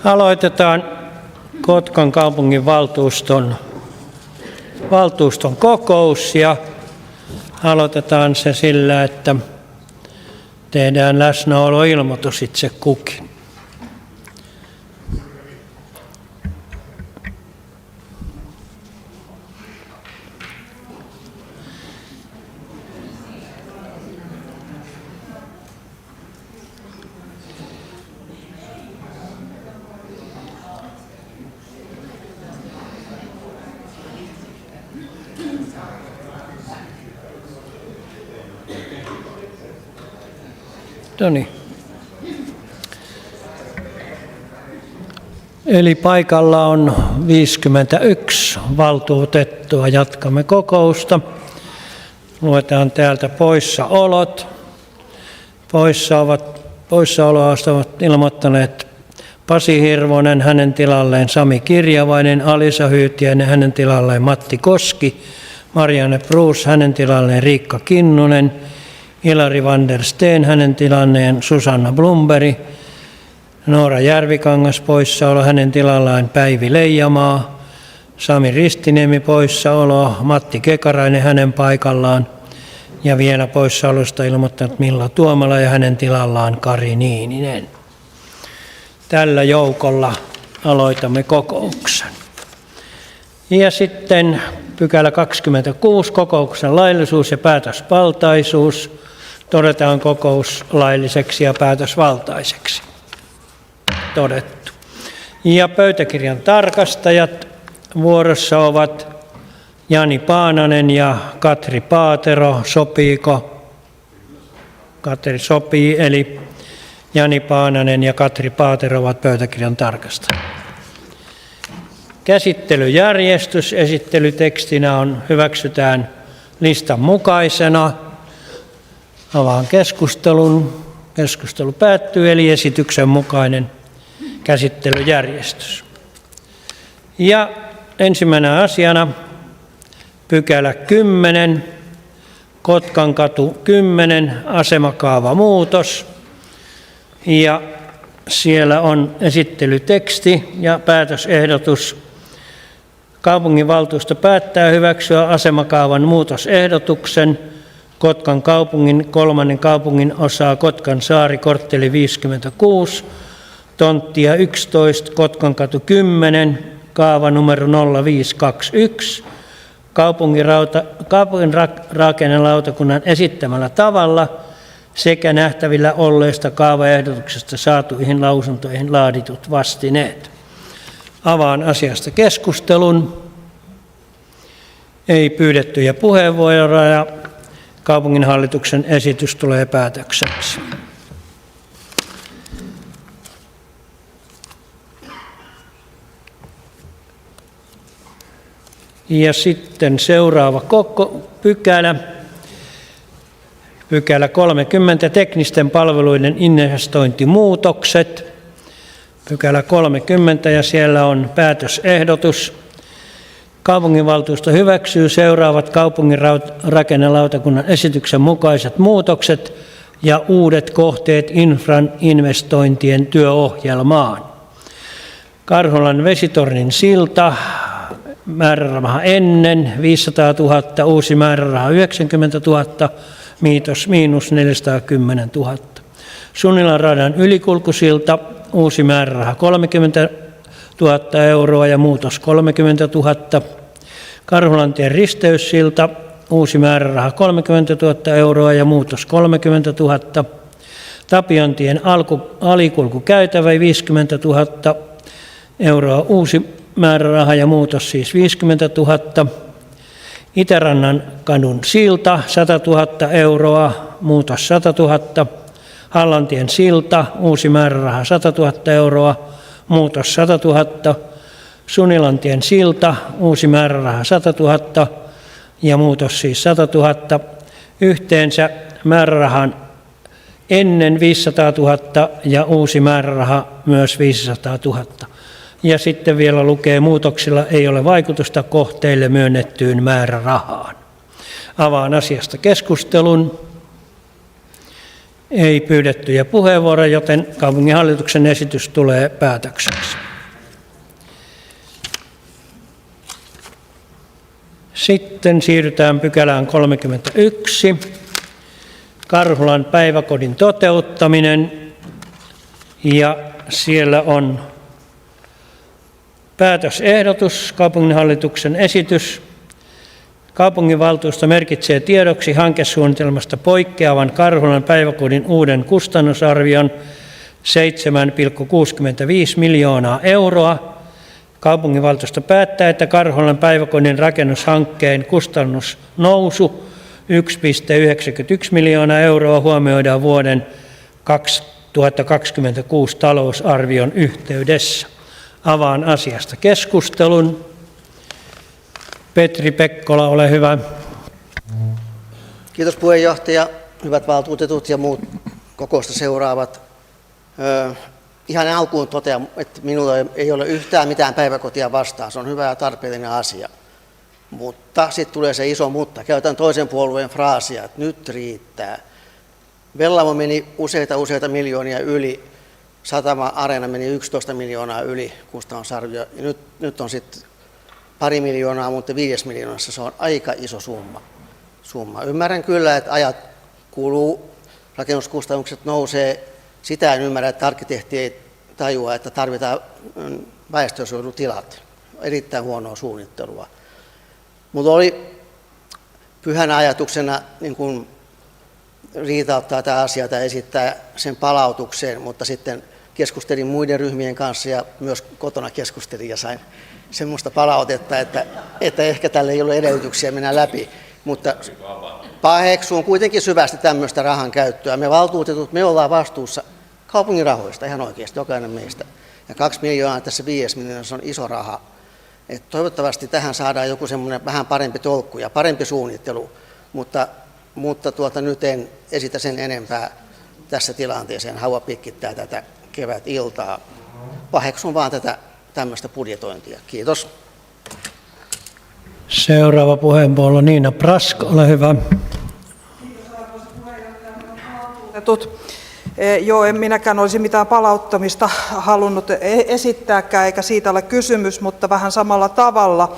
Aloitetaan Kotkan kaupungin valtuuston kokous ja aloitetaan se sillä, että tehdään läsnäoloilmoitus itse kukin. Noniin. Eli paikalla on 51 valtuutettua. Jatkamme kokousta. Luetaan täältä poissaolot. Poissaolosta ovat ilmoittaneet Pasi Hirvonen, hänen tilalleen Sami Kirjavainen, Alisa Hyytiäinen, hänen tilalleen Matti Koski, Marianne Bruus, hänen tilalleen Riikka Kinnunen, Ilari van der Steen, hänen tilanneen Susanna Blomberg, Noora Järvikangas poissaolo, hänen tilallaan Päivi Leijamaa, Sami Ristiniemi poissaolo, Matti Kekarainen hänen paikallaan ja vielä poissaolosta ilmoittanut Milla Tuomala ja hänen tilallaan Kari Niininen. Tällä joukolla aloitamme kokouksen. Ja sitten pykälä 26, kokouksen laillisuus ja päätösvaltaisuus. Todetaan kokous lailliseksi ja päätösvaltaiseksi. Todettu. Ja pöytäkirjan tarkastajat vuorossa ovat Jani Paananen ja Katri Paatero. Sopiiko? Katri sopii, eli Jani Paananen ja Katri Paatero ovat pöytäkirjan tarkastajat. Käsittelyjärjestys esittelytekstinä hyväksytään listan mukaisena. Avaan keskustelun. Keskustelu päättyy, eli esityksen mukainen käsittelyjärjestys. Ja ensimmäisenä asiana pykälä 10, Kotkankatu 10, asemakaavamuutos. Ja siellä on esittelyteksti ja päätösehdotus. Kaupunginvaltuusto päättää hyväksyä asemakaavan muutosehdotuksen Kotkan kaupungin 3. kaupungin osaa Kotkan saari, kortteli 56, tonttia 11, Kotkankatu 10, kaava numero 0521, kaupungin rakennelautakunnan esittämällä tavalla sekä nähtävillä olleesta kaavaehdotuksesta saatuihin lausuntoihin laaditut vastineet. Avaan asiasta keskustelun. Ei pyydettyjä puheenvuoroja. Kaupunginhallituksen esitys tulee päätökseksi. Ja sitten seuraava pykälä. Pykälä 30, teknisten palveluiden investointimuutokset. Pykälä 30 ja siellä on päätösehdotus. Kaupunginvaltuusto hyväksyy seuraavat kaupungin rakennelautakunnan esityksen mukaiset muutokset ja uudet kohteet infran investointien työohjelmaan. Karhulan vesitornin silta, määräraha ennen 500 000, uusi määräraha 90 000, miinus 410 000. Sunilan radan ylikulkusilta, uusi määräraha 30 000 euroa ja muutos 30 000. Karhulantien risteyssilta, uusi määräraha 30 000 euroa ja muutos 30 000. Tapiontien alikulkukäytävä 50 000 euroa, uusi määräraha ja muutos siis 50 000. Itärannan kadun silta 100 000 euroa, muutos 100 000. Hallantien silta, uusi määräraha 100 000 euroa, muutos 100 000. Sunilantien silta, uusi määräraha 100 000 ja muutos siis 100 000. Yhteensä määrärahan ennen 500 000 ja uusi määräraha myös 500 000. Ja sitten vielä lukee, muutoksilla ei ole vaikutusta kohteille myönnettyyn määrärahaan. Avaan asiasta keskustelun. Ei pyydettyjä puheenvuoroja, joten kaupunginhallituksen esitys tulee päätökseksi. Sitten siirrytään pykälään 31. Karhulan päiväkodin toteuttaminen. Ja siellä on päätösehdotus, kaupunginhallituksen esitys. Kaupunginvaltuusto merkitsee tiedoksi hankesuunnitelmasta poikkeavan Karhulan päiväkodin uuden kustannusarvion 7,65 miljoonaa euroa. Kaupunginvaltuusto päättää, että Karhulan päiväkodin rakennushankkeen kustannusnousu 1,91 miljoonaa euroa huomioidaan vuoden 2026 talousarvion yhteydessä. Avaan asiasta keskustelun. Petri Pekkola, ole hyvä. Kiitos puheenjohtaja, hyvät valtuutetut ja muut kokousta seuraavat. Ihan alkuun totean, että minulla ei ole yhtään mitään päiväkotia vastaan. Se on hyvä ja tarpeellinen asia. Mutta sitten tulee se iso mutta. Käytän toisen puolueen fraasia, että nyt riittää. Vellamo meni useita miljoonia yli. Satama Areena meni 11 miljoonaa yli kustannusarvio. Ja nyt on sitten 2 miljoonaa, mutta 5 miljoonassa se on aika iso summa. Ymmärrän kyllä, että ajat kuluu, rakennuskustannukset nousee. Sitä en ymmärrä, että arkkitehti ei tajua, että tarvitaan väestönsuojelutilat. Erittäin huonoa suunnittelua. Mutta oli pyhänä ajatuksena niin kun riitauttaa tämä asia tai esittää sen palautukseen, mutta sitten keskustelin muiden ryhmien kanssa ja myös kotona keskustelin ja sain semmoista palautetta, että ehkä tälle ei ole edellytyksiä mennä läpi, mutta paheksuun kuitenkin syvästi tämmöistä rahan käyttöä. Me valtuutetut, me ollaan vastuussa kaupungin rahoista ihan oikeasti, jokainen meistä. Ja 2 miljoonaa tässä 5 miljoonassa on iso raha. Et toivottavasti tähän saadaan joku semmoinen vähän parempi tolkku ja parempi suunnittelu, mutta nyt en esitä sen enempää tässä tilanteeseen. En halua pitkittää tätä kevätiltaa. Paheksun vaan tätä tämmöistä budjetointia. Kiitos. Seuraava puheenvuoro Niina Brask, ole hyvä. Kiitos arvoisa puheenjohtaja. Joo, en minäkään olisi mitään palauttamista halunnut esittääkään, eikä siitä ole kysymys, mutta vähän samalla tavalla.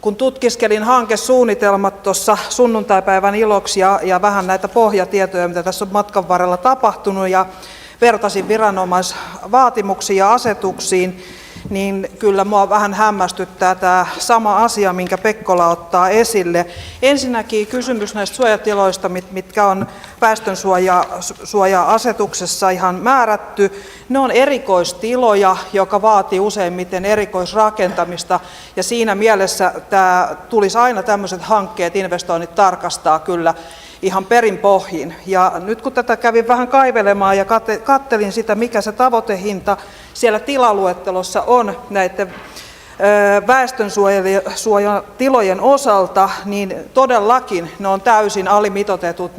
Kun tutkiskelin hankesuunnitelmat tuossa sunnuntaipäivän iloksi ja vähän näitä pohjatietoja, mitä tässä on matkan varrella tapahtunut, ja vertasin viranomaisvaatimuksiin ja asetuksiin, niin kyllä mua vähän hämmästyttää tämä sama asia, minkä Pekkola ottaa esille. Ensinnäkin kysymys näistä suojatiloista, mitkä on väestönsuoja-asetuksessa ihan määrätty. Ne on erikoistiloja, joka vaatii useimmiten erikoisrakentamista, ja siinä mielessä tulisi aina tämmöiset hankkeet, investoinnit tarkastaa kyllä ihan perin pohjin. Ja nyt kun tätä kävin vähän kaivelemaan ja kattelin sitä, mikä se tavoitehinta siellä tilaluettelossa on näiden väestönsuojatilojen osalta, niin todellakin ne on täysin alimitoitetut,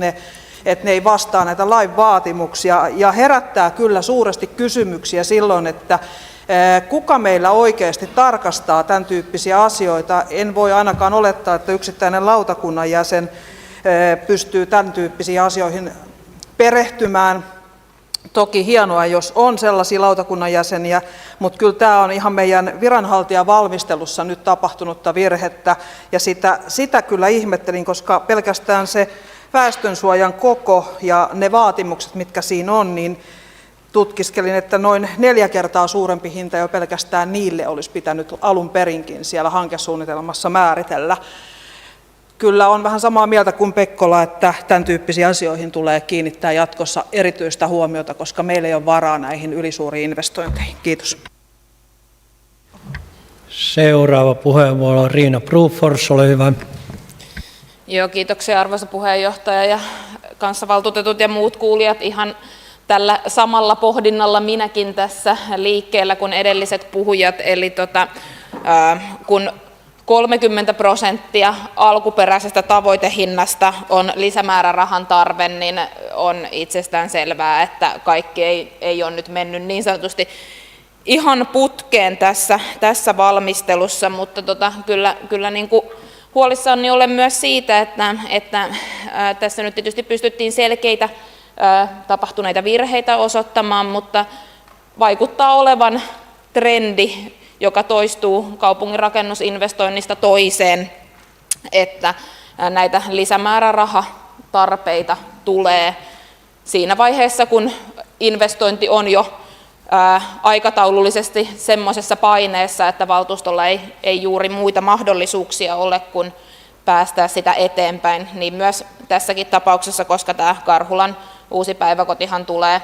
että ne ei vastaa näitä lain vaatimuksia, ja herättää kyllä suuresti kysymyksiä silloin, että kuka meillä oikeasti tarkastaa tämän tyyppisiä asioita. En voi ainakaan olettaa, että yksittäinen lautakunnan jäsen pystyy tämän tyyppisiin asioihin perehtymään. Toki hienoa, jos on sellaisia lautakunnan jäseniä, mutta kyllä tämä on ihan meidän viranhaltijavalmistelussa nyt tapahtunutta virhettä, ja sitä kyllä ihmettelin, koska pelkästään se väestönsuojan koko ja ne vaatimukset, mitkä siinä on, niin tutkiskelin, että noin 4 kertaa suurempi hinta jo pelkästään niille olisi pitänyt alun perinkin siellä hankesuunnitelmassa määritellä. Kyllä on vähän samaa mieltä kuin Pekkola, että tämän tyyppisiin asioihin tulee kiinnittää jatkossa erityistä huomiota, koska meillä ei ole varaa näihin ylisuuriin investointeihin. Kiitos. Seuraava puheenvuoro Riina Brufors, ole hyvä. Joo, kiitoksia arvoisa puheenjohtaja ja kanssavaltuutetut ja muut kuulijat. Ihan tällä samalla pohdinnalla minäkin tässä liikkeellä kuin edelliset puhujat. Eli kun 30% alkuperäisestä tavoitehinnasta on lisämäärärahan tarve, niin on itsestään selvää, että kaikki ei ole nyt mennyt niin sanotusti ihan putkeen tässä valmistelussa, mutta kyllä niin kuin huolissani olen myös siitä, että tässä nyt tietysti pystyttiin selkeitä tapahtuneita virheitä osoittamaan, mutta vaikuttaa olevan trendi, joka toistuu kaupungin rakennusinvestoinnista toiseen, että näitä lisämäärärahatarpeita tulee siinä vaiheessa, kun investointi on jo aikataulullisesti semmoisessa paineessa, että valtuustolla ei juuri muita mahdollisuuksia ole kuin päästää sitä eteenpäin, niin myös tässäkin tapauksessa, koska tämä Karhulan uusi päiväkotihan tulee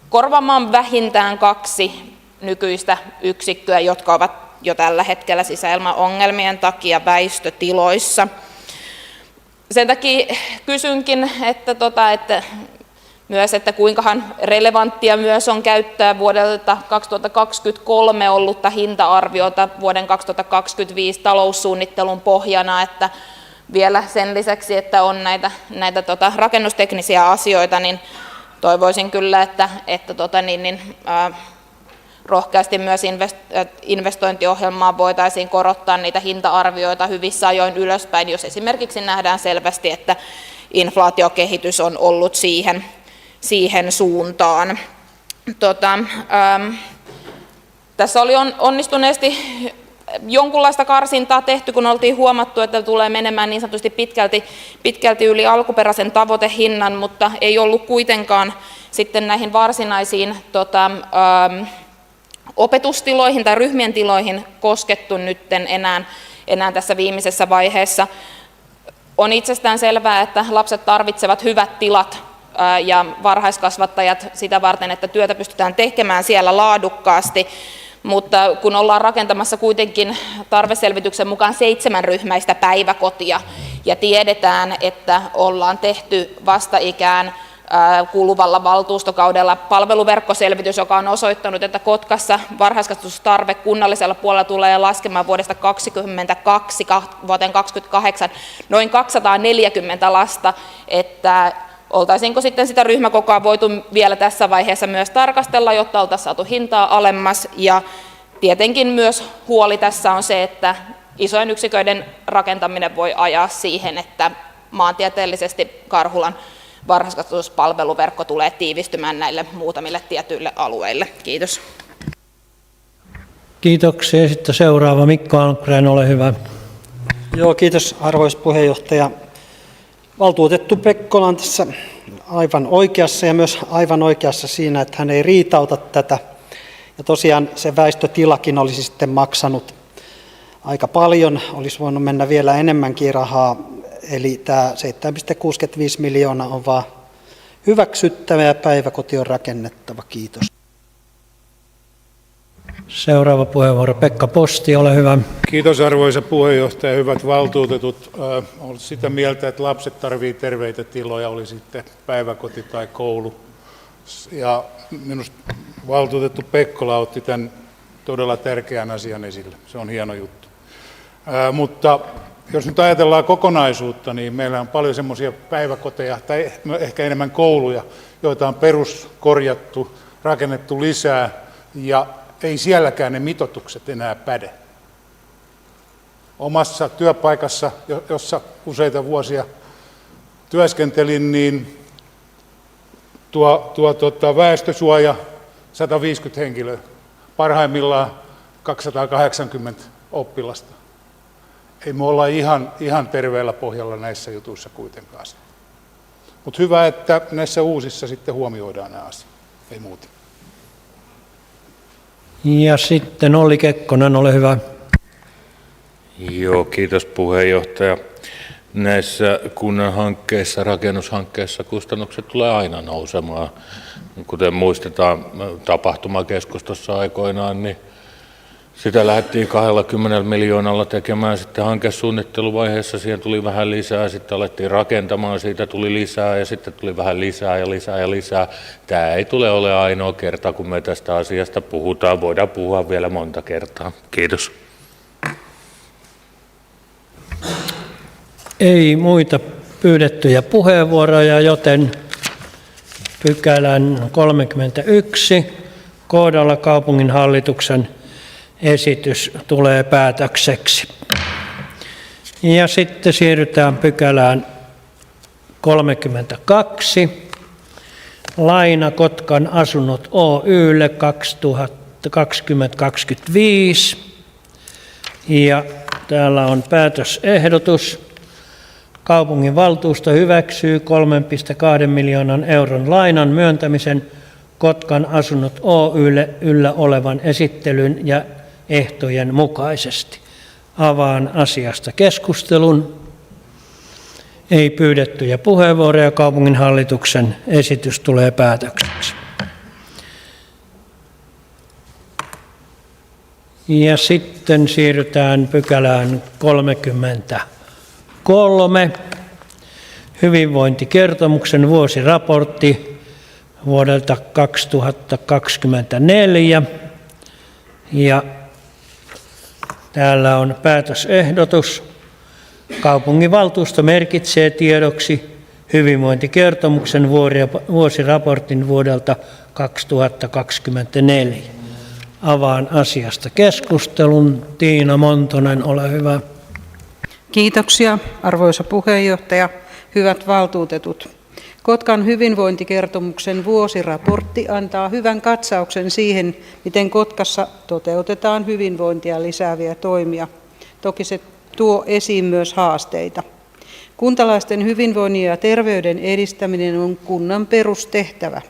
korvaamaan vähintään 2 nykyistä yksikköä, jotka ovat jo tällä hetkellä sisäilmaongelmien takia väistötiloissa. Sen takia kysynkin, että kuinkahan relevanttia myös on käyttää vuodelta 2023 ollutta hinta-arviota vuoden 2025 taloussuunnittelun pohjana, että vielä sen lisäksi, että on näitä rakennusteknisiä asioita, niin toivoisin kyllä, että rohkeasti myös investointiohjelmaa voitaisiin korottaa niitä hinta-arvioita hyvissä ajoin ylöspäin, jos esimerkiksi nähdään selvästi, että inflaatiokehitys on ollut siihen suuntaan. Tässä oli onnistuneesti jonkunlaista karsintaa tehty, kun oltiin huomattu, että tulee menemään niin sanotusti pitkälti yli alkuperäisen tavoitehinnan, mutta ei ollut kuitenkaan sitten näihin varsinaisiin opetustiloihin tai ryhmien tiloihin koskettu nytten enää tässä viimeisessä vaiheessa. On itsestään selvää, että lapset tarvitsevat hyvät tilat ja varhaiskasvattajat sitä varten, että työtä pystytään tekemään siellä laadukkaasti, mutta kun ollaan rakentamassa kuitenkin tarveselvityksen mukaan 7-ryhmäistä päiväkotia ja tiedetään, että ollaan tehty vastikään kuluvalla valtuustokaudella palveluverkkoselvitys, joka on osoittanut, että Kotkassa varhaiskasvatustarve kunnallisella puolella tulee laskemaan vuodesta 2022 vuoteen 2028 noin 240 lasta, että oltaisiinko sitten sitä ryhmäkokoa voitu vielä tässä vaiheessa myös tarkastella, jotta oltaisiin saatu hintaa alemmas, ja tietenkin myös huoli tässä on se, että isojen yksiköiden rakentaminen voi ajaa siihen, että maantieteellisesti Karhulan varhaiskasvatuspalveluverkko tulee tiivistymään näille muutamille tietyille alueille. Kiitos. Kiitoksia. Sitten seuraava Mikko Almgren, ole hyvä. Joo, kiitos arvoisa puheenjohtaja. Valtuutettu Pekkola on tässä aivan oikeassa ja myös aivan oikeassa siinä, että hän ei riitauta tätä. Ja tosiaan se väistötilakin olisi sitten maksanut aika paljon, olisi voinut mennä vielä enemmänkin rahaa. Eli tämä 7,65 miljoonaa on vaan hyväksyttävä ja päiväkoti on rakennettava. Kiitos. Seuraava puheenvuoro Pekka Posti, ole hyvä. Kiitos arvoisa puheenjohtaja, hyvät valtuutetut. Olen sitä mieltä, että lapset tarvitsevat terveitä tiloja, oli sitten päiväkoti tai koulu. Ja minusta valtuutettu Pekkola otti tämän todella tärkeän asian esille. Se on hieno juttu. Mutta jos nyt ajatellaan kokonaisuutta, niin meillä on paljon semmoisia päiväkoteja tai ehkä enemmän kouluja, joita on peruskorjattu, rakennettu lisää ja ei sielläkään ne mitoitukset enää päde. Omassa työpaikassa, jossa useita vuosia työskentelin, niin tuo väestösuoja 150 henkilöä, parhaimmillaan 280 oppilasta. Ei me olla ihan terveellä pohjalla näissä jutuissa kuitenkaan. Mutta hyvä, että näissä uusissa sitten huomioidaan nämä asiat, ei muuta. Ja sitten Olli Kekkonen, ole hyvä. Joo, kiitos puheenjohtaja. Näissä kunnan hankkeissa, rakennushankkeissa kustannukset tulee aina nousemaan. Kuten muistetaan tapahtumakeskustossa aikoinaan, niin sitä lähdettiin 20 miljoonalla tekemään sitten hankesuunnitteluvaiheessa, siihen tuli vähän lisää, sitten alettiin rakentamaan, siitä tuli lisää ja sitten tuli vähän lisää ja lisää ja lisää. Tämä ei tule ole ainoa kerta, kun me tästä asiasta puhutaan, voidaan puhua vielä monta kertaa. Kiitos. Ei muita pyydettyjä puheenvuoroja, joten pykälän 31 kohdalla kaupunginhallituksen esitys tulee päätökseksi. Ja sitten siirrytään pykälään 32, laina Kotkan asunnot Oy:lle 2020-2025. Ja täällä on päätösehdotus. Kaupunginvaltuusto hyväksyy 3,2 miljoonan euron lainan myöntämisen Kotkan asunnot Oy:lle yllä olevan esittelyn ja ehtojen mukaisesti. Avaan asiasta keskustelun. Ei pyydettyjä puheenvuoroja. Kaupunginhallituksen esitys tulee päätökseksi. Ja sitten siirrytään pykälään 33. Hyvinvointikertomuksen vuosiraportti vuodelta 2024. Ja täällä on päätösehdotus. Kaupunginvaltuusto merkitsee tiedoksi hyvinvointikertomuksen vuosiraportin vuodelta 2024. Avaan asiasta keskustelun. Tiina Montonen, ole hyvä. Kiitoksia, arvoisa puheenjohtaja. Hyvät valtuutetut. Kotkan hyvinvointikertomuksen vuosiraportti antaa hyvän katsauksen siihen, miten Kotkassa toteutetaan hyvinvointia lisääviä toimia. Toki se tuo esiin myös haasteita. Kuntalaisten hyvinvoinnin ja terveyden edistäminen on kunnan perustehtävä.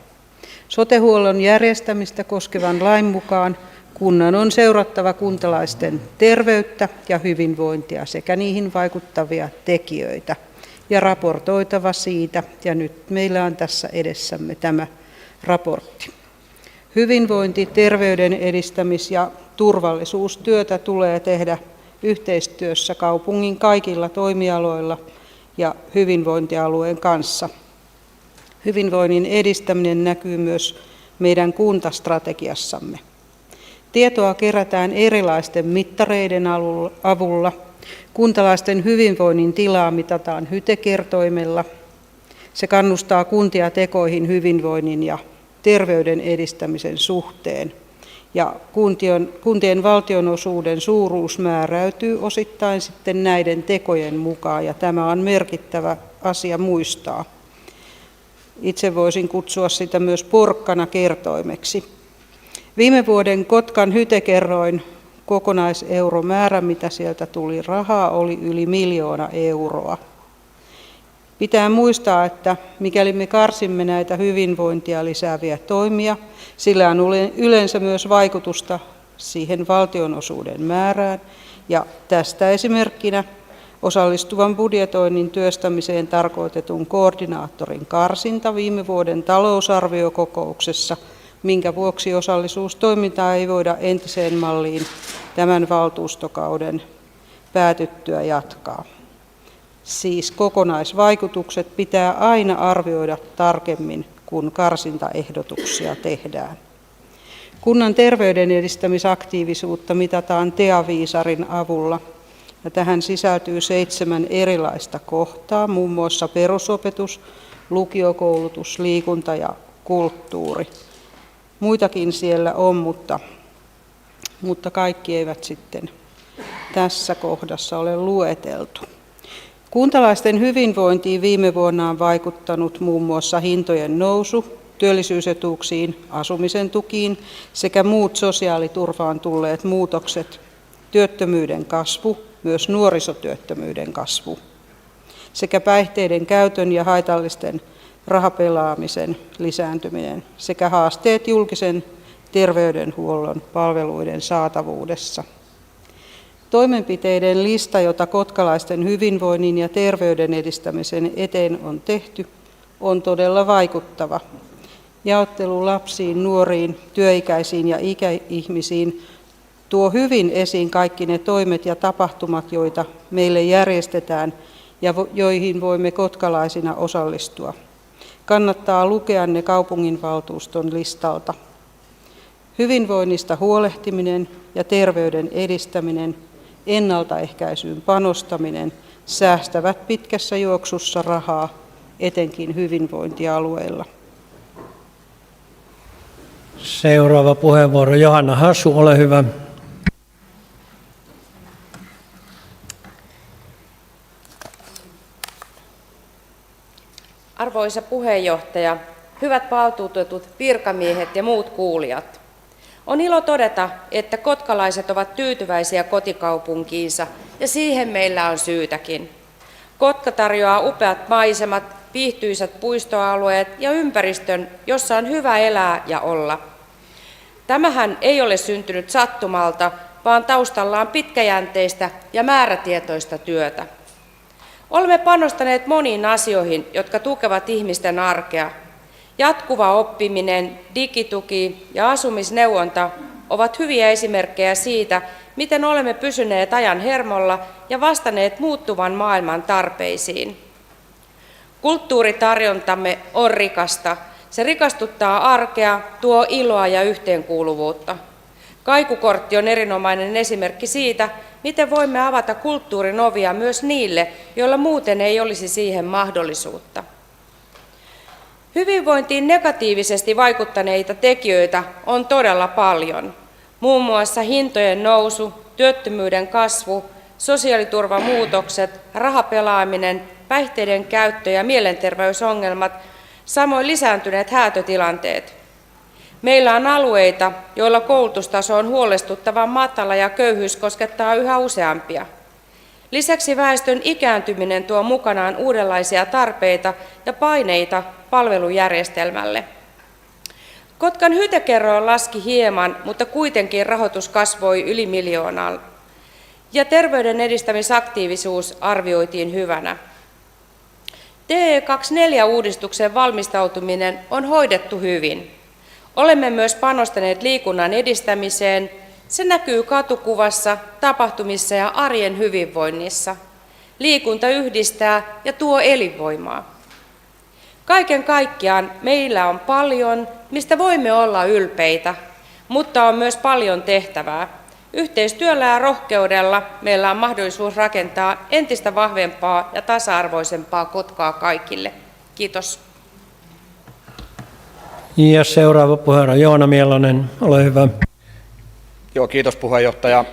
Sote-huollon järjestämistä koskevan lain mukaan kunnan on seurattava kuntalaisten terveyttä ja hyvinvointia sekä niihin vaikuttavia tekijöitä ja raportoitava siitä, ja nyt meillä on tässä edessämme tämä raportti. Hyvinvointi, terveyden edistämis- ja turvallisuustyötä tulee tehdä yhteistyössä kaupungin kaikilla toimialoilla ja hyvinvointialueen kanssa. Hyvinvoinnin edistäminen näkyy myös meidän kuntastrategiassamme. Tietoa kerätään erilaisten mittareiden avulla. Kuntalaisten hyvinvoinnin tilaa mitataan HYTE-kertoimella. Se kannustaa kuntia tekoihin hyvinvoinnin ja terveyden edistämisen suhteen. Ja kuntien valtionosuuden suuruus määräytyy osittain sitten näiden tekojen mukaan, ja tämä on merkittävä asia muistaa. Itse voisin kutsua sitä myös porkkanakertoimeksi. Viime vuoden Kotkan HYTE-kerroin kokonaiseuromäärä, mitä sieltä tuli rahaa, oli yli 1 miljoona euroa. Pitää muistaa, että mikäli me karsimme näitä hyvinvointia lisääviä toimia, sillä on yleensä myös vaikutusta siihen valtionosuuden määrään. Ja tästä esimerkkinä osallistuvan budjetoinnin työstämiseen tarkoitetun koordinaattorin karsinta viime vuoden talousarviokokouksessa, minkä vuoksi osallisuustoimintaa ei voida entiseen malliin tämän valtuustokauden päätyttyä jatkaa. Siis kokonaisvaikutukset pitää aina arvioida tarkemmin, kun karsintaehdotuksia tehdään. Kunnan terveyden edistämisaktiivisuutta mitataan TEA-viisarin avulla, ja tähän sisältyy 7 erilaista kohtaa, muun muassa perusopetus, lukiokoulutus, liikunta ja kulttuuri. Muitakin siellä on, mutta kaikki eivät sitten tässä kohdassa ole lueteltu. Kuntalaisten hyvinvointiin viime vuonna on vaikuttanut muun muassa hintojen nousu, työllisyysetuuksiin, asumisen tukiin sekä muut sosiaaliturvaan tulleet muutokset, työttömyyden kasvu, myös nuorisotyöttömyyden kasvu, sekä päihteiden käytön ja haitallisten rahapelaamisen lisääntyminen sekä haasteet julkisen terveydenhuollon palveluiden saatavuudessa. Toimenpiteiden lista, jota kotkalaisten hyvinvoinnin ja terveyden edistämisen eteen on tehty, on todella vaikuttava. Jaottelu lapsiin, nuoriin, työikäisiin ja ikäihmisiin tuo hyvin esiin kaikki ne toimet ja tapahtumat, joita meille järjestetään ja joihin voimme kotkalaisina osallistua. Kannattaa lukea ne kaupunginvaltuuston listalta. Hyvinvoinnista huolehtiminen ja terveyden edistäminen, ennaltaehkäisyyn panostaminen säästävät pitkässä juoksussa rahaa, etenkin hyvinvointialueilla. Seuraava puheenvuoro, Johanna Hassu, ole hyvä. Arvoisa puheenjohtaja, hyvät valtuutetut, virkamiehet ja muut kuulijat. On ilo todeta, että kotkalaiset ovat tyytyväisiä kotikaupunkiinsa ja siihen meillä on syytäkin. Kotka tarjoaa upeat maisemat, viihtyisät puistoalueet ja ympäristön, jossa on hyvä elää ja olla. Tämähän ei ole syntynyt sattumalta, vaan taustalla on pitkäjänteistä ja määrätietoista työtä. Olemme panostaneet moniin asioihin, jotka tukevat ihmisten arkea. Jatkuva oppiminen, digituki ja asumisneuvonta ovat hyviä esimerkkejä siitä, miten olemme pysyneet ajan hermolla ja vastanneet muuttuvan maailman tarpeisiin. Kulttuuritarjontamme on rikasta. Se rikastuttaa arkea, tuo iloa ja yhteenkuuluvuutta. Kaikukortti on erinomainen esimerkki siitä, miten voimme avata kulttuurin ovia myös niille, joilla muuten ei olisi siihen mahdollisuutta. Hyvinvointiin negatiivisesti vaikuttaneita tekijöitä on todella paljon. Muun muassa hintojen nousu, työttömyyden kasvu, sosiaaliturvamuutokset, rahapelaaminen, päihteiden käyttö ja mielenterveysongelmat, samoin lisääntyneet häätötilanteet. Meillä on alueita, joilla koulutustaso on huolestuttavan matala ja köyhyys koskettaa yhä useampia. Lisäksi väestön ikääntyminen tuo mukanaan uudenlaisia tarpeita ja paineita palvelujärjestelmälle. Kotkan HYTE-kerroin laski hieman, mutta kuitenkin rahoitus kasvoi yli 1 miljoonaa. Ja terveyden edistämisaktiivisuus arvioitiin hyvänä. TE24-uudistuksen valmistautuminen on hoidettu hyvin. Olemme myös panostaneet liikunnan edistämiseen. Se näkyy katukuvassa, tapahtumissa ja arjen hyvinvoinnissa. Liikunta yhdistää ja tuo elinvoimaa. Kaiken kaikkiaan meillä on paljon, mistä voimme olla ylpeitä, mutta on myös paljon tehtävää. Yhteistyöllä ja rohkeudella meillä on mahdollisuus rakentaa entistä vahvempaa ja tasa-arvoisempaa Kotkaa kaikille. Kiitos. Ja seuraava puheenjohtaja Joona Mielonen, ole hyvä. Joo, kiitos puheenjohtaja.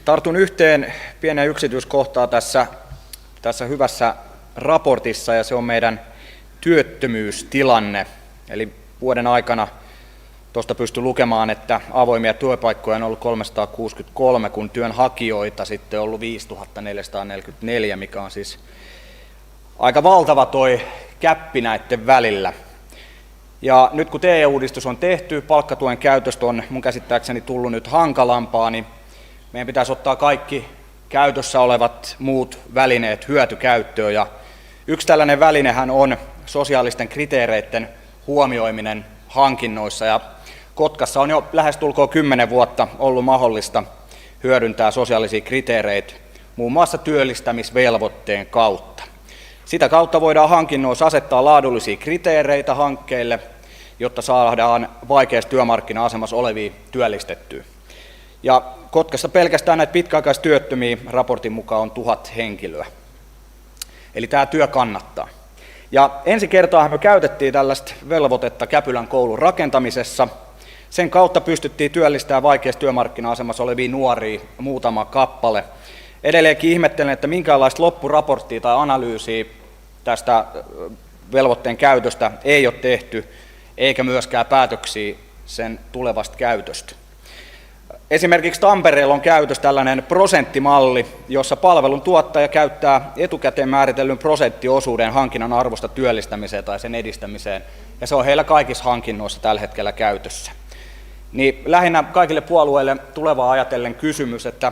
Tartun yhteen pieneen yksityiskohtaan tässä hyvässä raportissa, ja se on meidän työttömyystilanne. Eli vuoden aikana tuosta pystyi lukemaan, että avoimia työpaikkoja on ollut 363, kun työnhakijoita sitten on ollut 5444, mikä on siis aika valtava toi käppi näiden välillä. Ja nyt kun TE-uudistus on tehty, palkkatuen käytöstä on mun käsittääkseni tullut nyt hankalampaa, niin meidän pitäisi ottaa kaikki käytössä olevat muut välineet hyötykäyttöön. Ja yksi tällainen välinehän on sosiaalisten kriteereiden huomioiminen hankinnoissa. Ja Kotkassa on jo lähestulkoon 10 vuotta ollut mahdollista hyödyntää sosiaalisia kriteereitä muun muassa työllistämisvelvoitteen kautta. Sitä kautta voidaan hankinnoissa asettaa laadullisia kriteereitä hankkeille, jotta saadaan vaikeassa työmarkkina-asemassa olevia työllistettyä. Ja Kotkassa pelkästään näitä pitkäaikaistyöttömiä raportin mukaan on 1000 henkilöä. Eli tämä työ kannattaa. Ja ensi kertaa me käytettiin tällaista velvoitetta Käpylän koulun rakentamisessa. Sen kautta pystyttiin työllistämään vaikeassa työmarkkina-asemassa olevia nuoria muutama kappale. Edelleenkin ihmettelen, että minkäänlaista loppuraporttia tai analyysiä tästä velvoitteen käytöstä ei ole tehty, eikä myöskään päätöksiä sen tulevasta käytöstä. Esimerkiksi Tampereella on käytössä tällainen prosenttimalli, jossa palvelun tuottaja käyttää etukäteen määritellyn prosenttiosuuden hankinnan arvosta työllistämiseen tai sen edistämiseen, ja se on heillä kaikissa hankinnoissa tällä hetkellä käytössä. Niin lähinnä kaikille puolueille tulevaa ajatellen kysymys, että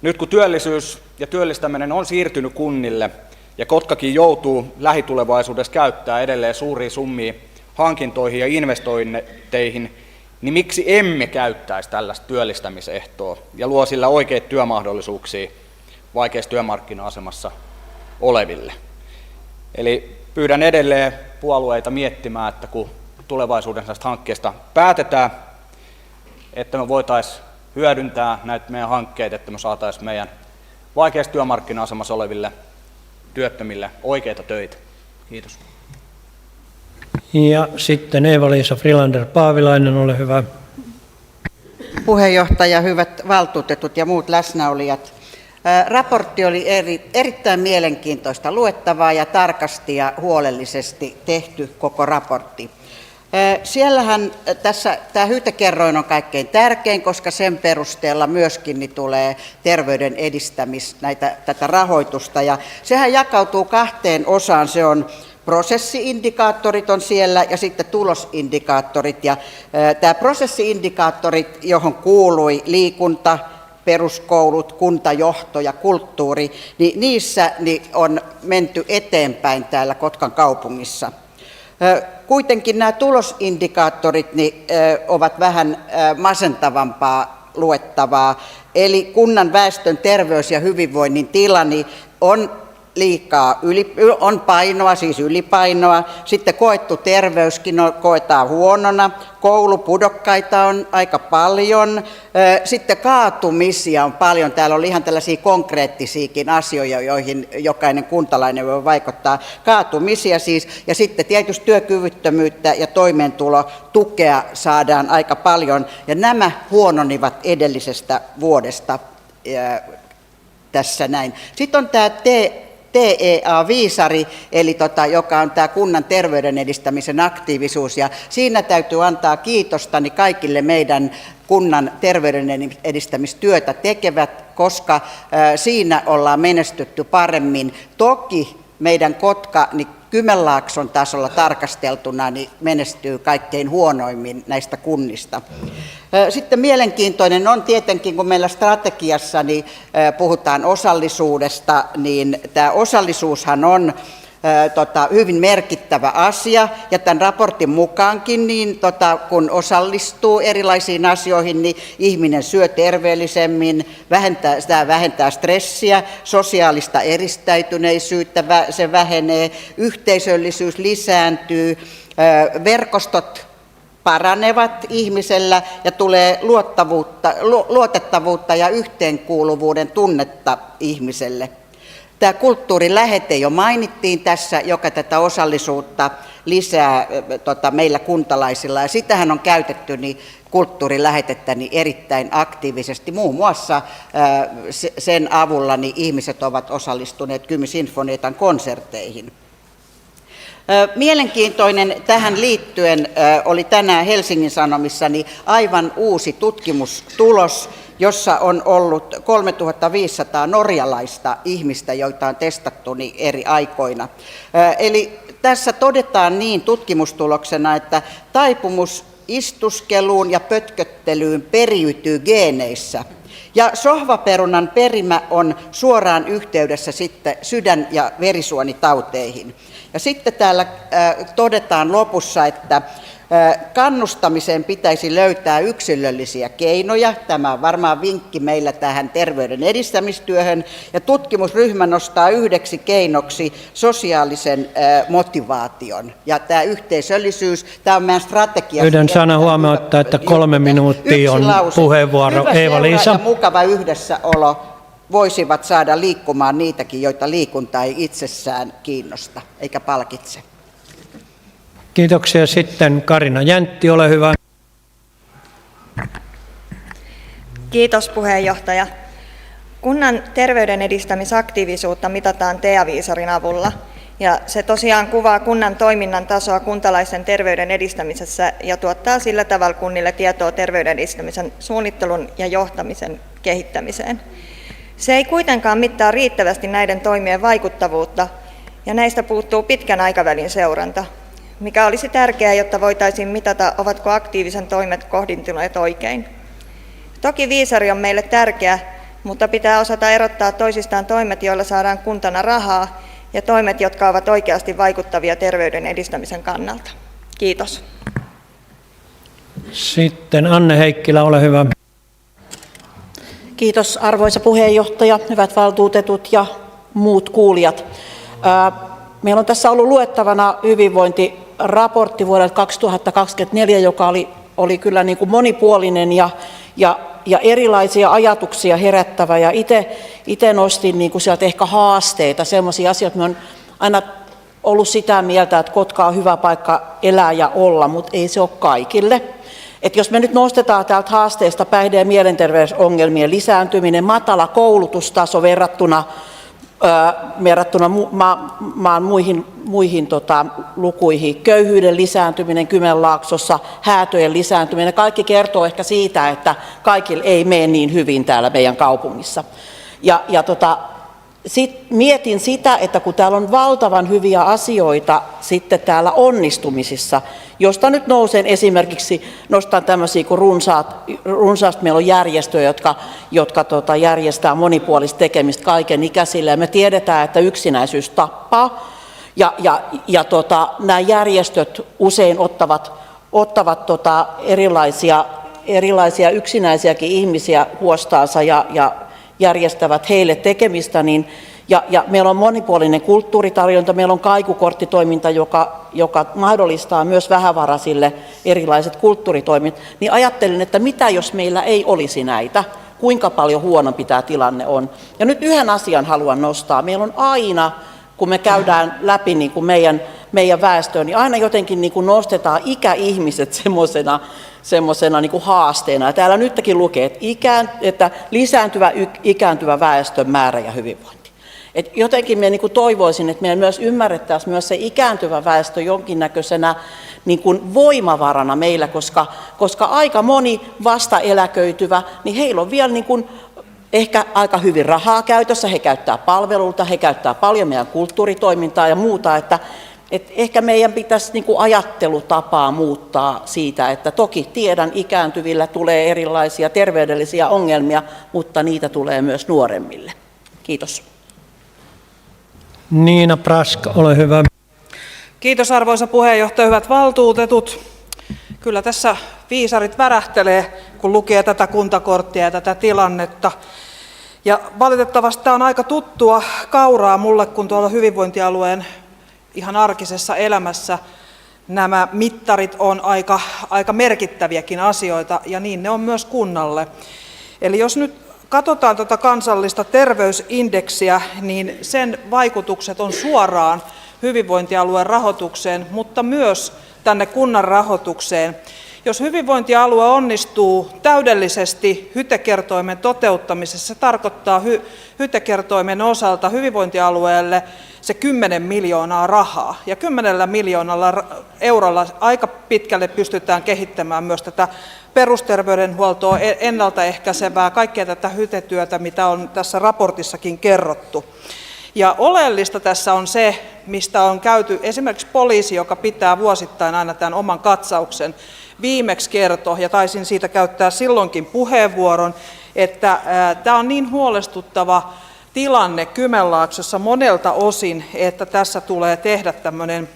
nyt kun työllisyys ja työllistäminen on siirtynyt kunnille ja Kotkakin joutuu lähitulevaisuudessa käyttämään edelleen suuria summia hankintoihin ja investointeihin, niin miksi emme käyttäisi tällaista työllistämisehtoa ja luo sillä oikeita työmahdollisuuksia vaikeassa työmarkkina-asemassa oleville. Eli pyydän edelleen puolueita miettimään, että kun tulevaisuuden näistä hankkeista päätetään, että me voitaisiin hyödyntää näitä meidän hankkeita, että me saataisiin meidän vaikeassa työmarkkina-asemassa oleville työttömille oikeita töitä. Kiitos. Ja sitten Eeva-Liisa Frilander-Paavilainen, ole hyvä. Puheenjohtaja, hyvät valtuutetut ja muut läsnäolijat. Raportti oli erittäin mielenkiintoista luettavaa ja tarkasti ja huolellisesti tehty koko raportti. Siellähän tämä hyytekerroin on kaikkein tärkein, koska sen perusteella myöskin niin tulee terveyden tätä rahoitusta. Ja sehän jakautuu kahteen osaan. Se on prosessi-indikaattorit on siellä ja sitten tulosindikaattorit. Ja tämä prosessi-indikaattorit, johon kuului liikunta, peruskoulut, kuntajohto ja kulttuuri, niin niissä on menty eteenpäin täällä Kotkan kaupungissa. Kuitenkin nämä tulosindikaattorit ovat vähän masentavampaa luettavaa, eli kunnan väestön terveys- ja hyvinvoinnin tila on liikaa, on painoa, siis ylipainoa, sitten koettu terveyskin koetaan huonona, koulupudokkaita on aika paljon, sitten kaatumisia on paljon, täällä on ihan tällaisia konkreettisiakin asioita, joihin jokainen kuntalainen voi vaikuttaa, kaatumisia siis, ja sitten tietysti työkyvyttömyyttä ja toimeentulotukea saadaan aika paljon, ja nämä huononivat edellisestä vuodesta tässä näin. Sitten on tämä TEA-viisari, eli joka on tämä kunnan terveyden edistämisen aktiivisuus, ja siinä täytyy antaa kiitostani kaikille meidän kunnan terveyden edistämistyötä tekevät, koska siinä ollaan menestytty paremmin. Toki meidän Kotka Kymenlaakson tasolla tarkasteltuna menestyy kaikkein huonoimmin näistä kunnista. Sitten mielenkiintoinen on tietenkin, kun meillä strategiassa puhutaan osallisuudesta, niin tämä osallisuushan on hyvin merkittävä asia, ja tämän raportin mukaankin, kun osallistuu erilaisiin asioihin, niin ihminen syö terveellisemmin, vähentää stressiä, sosiaalista eristäytyneisyyttä se vähenee, yhteisöllisyys lisääntyy, verkostot paranevat ihmisellä ja tulee luotettavuutta ja yhteenkuuluvuuden tunnetta ihmiselle. Tämä kulttuurilähete jo mainittiin tässä, joka tätä osallisuutta lisää meillä kuntalaisilla, ja sitähän on käytetty kulttuurilähetettä erittäin aktiivisesti. Muun muassa sen avulla ihmiset ovat osallistuneet Kymi-sinfonietan konserteihin. Mielenkiintoinen tähän liittyen oli tänään Helsingin Sanomissa aivan uusi tutkimustulos, jossa on ollut 3500 norjalaista ihmistä, joita on testattu eri aikoina. Eli tässä todetaan tutkimustuloksena, että taipumus istuskeluun ja pötköttelyyn periytyy geeneissä. Ja sohvaperunan perimä on suoraan yhteydessä sitten sydän- ja verisuonitauteihin. Ja sitten täällä todetaan lopussa, että kannustamiseen pitäisi löytää yksilöllisiä keinoja. Tämä on varmaan vinkki meillä tähän terveyden edistämistyöhön. Ja tutkimusryhmä nostaa yhdeksi keinoksi sosiaalisen motivaation. Ja tämä yhteisöllisyys, tämä on meidän strategiassa. Pyydän sana huomauttaa, että 3 minuuttia on puheenvuoro. Eeva-Liisa. Ja mukava yhdessäolo voisivat saada liikkumaan niitäkin, joita liikunta ei itsessään kiinnosta eikä palkitse. Kiitoksia. Sitten Karina Jäntti, ole hyvä. Kiitos puheenjohtaja. Kunnan terveyden edistämisaktiivisuutta mitataan TEA-viisarin avulla. Ja se tosiaan kuvaa kunnan toiminnan tasoa kuntalaisten terveyden edistämisessä ja tuottaa sillä tavalla kunnille tietoa terveyden edistämisen suunnittelun ja johtamisen kehittämiseen. Se ei kuitenkaan mittaa riittävästi näiden toimien vaikuttavuutta, ja näistä puuttuu pitkän aikavälin seuranta, mikä olisi tärkeää, jotta voitaisiin mitata, ovatko aktiivisen toimet kohdentuneet oikein. Toki viisari on meille tärkeä, mutta pitää osata erottaa toisistaan toimet, joilla saadaan kuntana rahaa, ja toimet, jotka ovat oikeasti vaikuttavia terveyden edistämisen kannalta. Kiitos. Sitten Anne Heikkilä, ole hyvä. Kiitos arvoisa puheenjohtaja, hyvät valtuutetut ja muut kuulijat. Meillä on tässä ollut luettavana hyvinvointiraportti vuodelta 2024, joka oli kyllä niin kuin monipuolinen ja erilaisia ajatuksia herättävä. Ja itse nostin niin kuin sieltä ehkä haasteita, sellaisia asioita, että me on aina ollut sitä mieltä, että Kotka on hyvä paikka elää ja olla, mutta ei se ole kaikille. Että jos me nyt nostetaan täältä haasteesta päihde- ja mielenterveysongelmien lisääntyminen, matala koulutustaso verrattuna maan muihin lukuihin, köyhyyden lisääntyminen Kymenlaaksossa, häätöjen lisääntyminen, kaikki kertoo ehkä siitä, että kaikille ei mene niin hyvin täällä meidän kaupungissa. Sitten mietin sitä, että kun täällä on valtavan hyviä asioita sitten täällä onnistumisissa, josta nyt nousen esimerkiksi, nostan tämmöisiä kuin runsaasti meillä on järjestöjä, jotka järjestää monipuolista tekemistä kaiken ikäisille, ja me tiedetään, että yksinäisyys tappaa, ja nämä järjestöt usein ottavat erilaisia yksinäisiäkin ihmisiä huostaansa ja järjestävät heille tekemistä, ja meillä on monipuolinen kulttuuritarjonta, meillä on kaikukorttitoiminta, joka mahdollistaa myös vähävaraisille erilaiset kulttuuritoiminnot, niin ajattelin, että mitä jos meillä ei olisi näitä, kuinka paljon huonompi tämä tilanne on. Ja nyt yhden asian haluan nostaa. Meillä on aina, kun me käydään läpi niin kuin meidän väestöön, niin aina jotenkin niin kuin nostetaan ikäihmiset semmoisena niin kuin haasteena. Ja täällä nytkin lukee, että lisääntyvä ikääntyvä väestön määrä ja hyvinvointi. Et jotenkin minä niin kuin toivoisin, että meidän myös ymmärrettäisiin myös se ikääntyvä väestö jonkinnäköisenä niin kuin voimavarana meillä, koska aika moni vasta eläköityvä, niin heillä on vielä niin kuin ehkä aika hyvin rahaa käytössä, he käyttää palveluita, he käyttää paljon meidän kulttuuritoimintaa ja muuta, että ehkä meidän pitäisi niin kuin ajattelutapaa muuttaa siitä, että toki tiedän, ikääntyvillä tulee erilaisia terveydellisiä ongelmia, mutta niitä tulee myös nuoremmille. Kiitos. Niina Brask, ole hyvä. Kiitos arvoisa puheenjohtaja, hyvät valtuutetut. Kyllä tässä viisarit värähtelee, kun lukee tätä kuntakorttia ja tätä tilannetta. Ja valitettavasti tämä on aika tuttua kauraa mulle, kun tuolla hyvinvointialueen ihan arkisessa elämässä nämä mittarit on aika merkittäviäkin asioita, ja niin ne on myös kunnalle. Eli jos nyt katsotaan tuota kansallista terveysindeksiä, niin sen vaikutukset on suoraan hyvinvointialueen rahoitukseen, mutta myös tänne kunnan rahoitukseen. Jos hyvinvointialue onnistuu täydellisesti HYTE-kertoimen toteuttamisessa, se tarkoittaa HYTE-kertoimen osalta hyvinvointialueelle se 10 miljoonaa rahaa. Ja 10 miljoonalla eurolla aika pitkälle pystytään kehittämään myös tätä perusterveydenhuoltoa, ennaltaehkäisevää, kaikkea tätä HYTE-työtä, mitä on tässä raportissakin kerrottu. Ja oleellista tässä on se, mistä on käyty, esimerkiksi poliisi, joka pitää vuosittain aina tämän oman katsauksen, viimeksi kertoi, ja taisin siitä käyttää silloinkin puheenvuoron, että tämä on niin huolestuttava tilanne Kymenlaaksossa monelta osin, että tässä tulee tehdä tämmöinen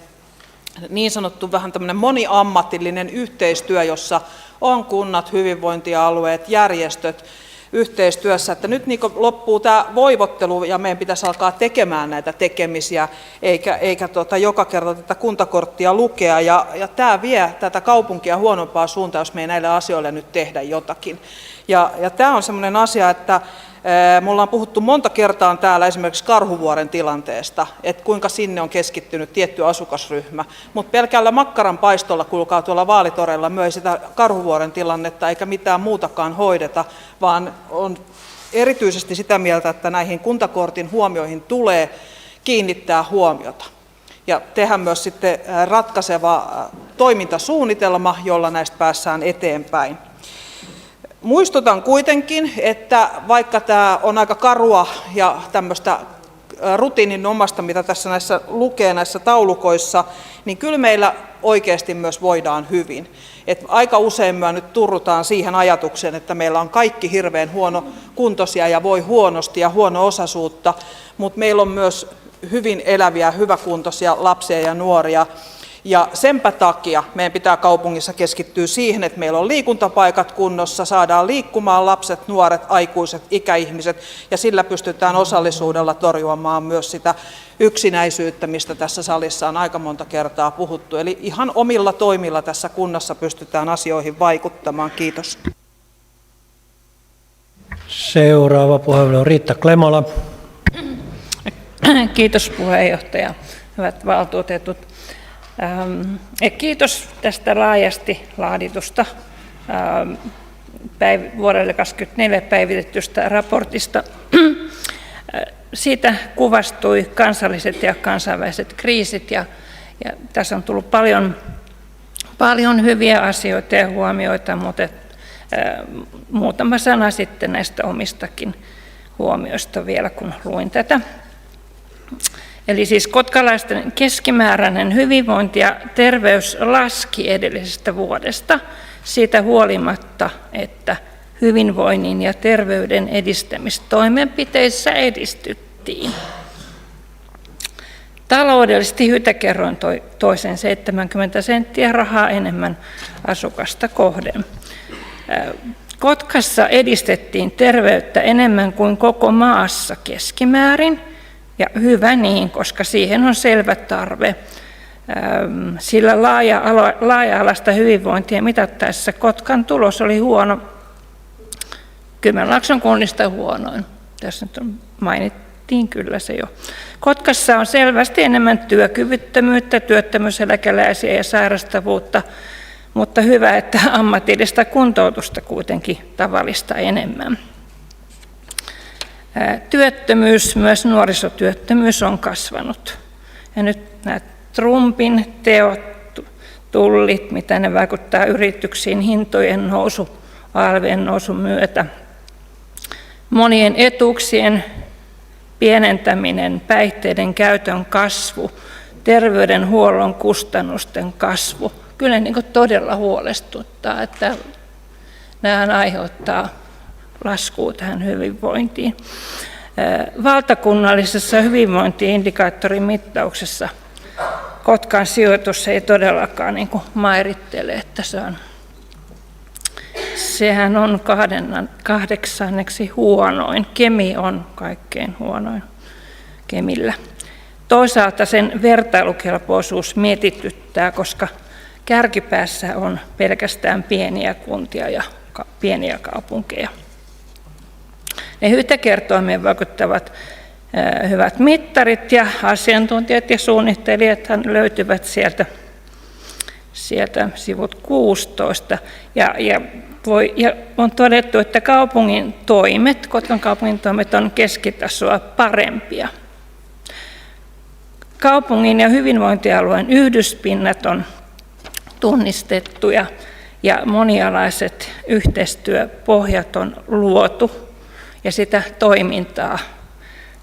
niin sanottu vähän tämmöinen moniammatillinen yhteistyö, jossa on kunnat, hyvinvointialueet, järjestöt yhteistyössä, että nyt niin loppuu tämä voivottelu ja meidän pitäisi alkaa tekemään näitä tekemisiä, eikä joka kerta tätä kuntakorttia lukea, ja tämä vie tätä kaupunkia huonompaa suuntaan, jos me ei näille asioille nyt tehdä jotakin. Ja tämä on semmoinen asia, että me ollaan puhuttu monta kertaa täällä esimerkiksi Karhuvuoren tilanteesta, että kuinka sinne on keskittynyt tietty asukasryhmä, mutta pelkällä makkaran paistolla, kuulkaa tuolla Vaalitoreilla, me ei sitä Karhuvuoren tilannetta eikä mitään muutakaan hoideta, vaan on erityisesti sitä mieltä, että näihin kuntakortin huomioihin tulee kiinnittää huomiota ja tehdä myös sitten ratkaiseva toimintasuunnitelma, jolla näistä päästään eteenpäin. Muistutan kuitenkin, että vaikka tämä on aika karua ja tämmöistä rutiininomasta, mitä tässä lukee näissä taulukoissa, niin kyllä meillä oikeasti myös voidaan hyvin. Et aika usein me nyt turrutaan siihen ajatukseen, että meillä on kaikki hirveän huonokuntoisia ja voi huonosti ja huono-osaisuutta, mutta meillä on myös hyvin eläviä, hyväkuntoisia lapsia ja nuoria. Ja senpä takia meidän pitää kaupungissa keskittyä siihen, että meillä on liikuntapaikat kunnossa, saadaan liikkumaan lapset, nuoret, aikuiset, ikäihmiset, ja sillä pystytään osallisuudella torjumaan myös sitä yksinäisyyttä, mistä tässä salissa on aika monta kertaa puhuttu. Eli ihan omilla toimilla tässä kunnassa pystytään asioihin vaikuttamaan. Kiitos. Seuraava puheenvuoro Riitta Klemola. Kiitos puheenjohtaja, hyvät valtuutetut. Kiitos tästä laajasti laaditusta vuodelle 2024 päivitetystä raportista. Siitä kuvastui kansalliset ja kansainväliset kriisit ja tässä on tullut paljon hyviä asioita ja huomioita, mutta muutama sana sitten näistä omistakin huomioista vielä, kun luin tätä. Eli siis kotkalaisten keskimääräinen hyvinvointi ja terveys laski edellisestä vuodesta siitä huolimatta, että hyvinvoinnin ja terveyden edistämistoimenpiteissä edistyttiin. Taloudellisesti Hytekerroin toi sen 70 senttiä rahaa enemmän asukasta kohden. Kotkassa edistettiin terveyttä enemmän kuin koko maassa keskimäärin, ja hyvä niin, koska siihen on selvä tarve. Sillä laaja-alaista hyvinvointia mitattaessa Kotkan tulos oli huono, Kymenlaakson kunnista huonoin. Tässä nyt mainittiin kyllä se jo. Kotkassa on selvästi enemmän työkyvyttömyyttä, työttömyyseläkeläisiä ja sairastavuutta, mutta hyvä, että ammatillista kuntoutusta kuitenkin tavallista enemmän. Työttömyys, myös nuorisotyöttömyys on kasvanut. Ja nyt nämä Trumpin teot, tullit, mitä ne vaikuttaa yrityksiin, hintojen nousu, alvien nousun myötä. Monien etuuksien pienentäminen, päihteiden käytön kasvu, terveydenhuollon kustannusten kasvu. Kyllä niin kuin todella huolestuttaa, että nämä aiheuttaa laskua tähän hyvinvointiin. Valtakunnallisessa hyvinvointi-indikaattorin mittauksessa Kotkan sijoitus ei todellakaan niin kuin mairittele, että sehän on 8. huonoin. Kemi on kaikkein huonoin Kemillä. Toisaalta sen vertailukelpoisuus mietityttää, koska kärkipäässä on pelkästään pieniä kuntia ja pieniä kaupunkeja. Ne Hytekertoimeen vaikuttavat hyvät mittarit ja asiantuntijat ja suunnittelijat löytyvät sieltä sivut 16. Ja on todettu, että Kotkan kaupungin toimet on keskitasoa parempia. Kaupungin ja hyvinvointialueen yhdyspinnat on tunnistettu ja monialaiset yhteistyöpohjat on luotu ja sitä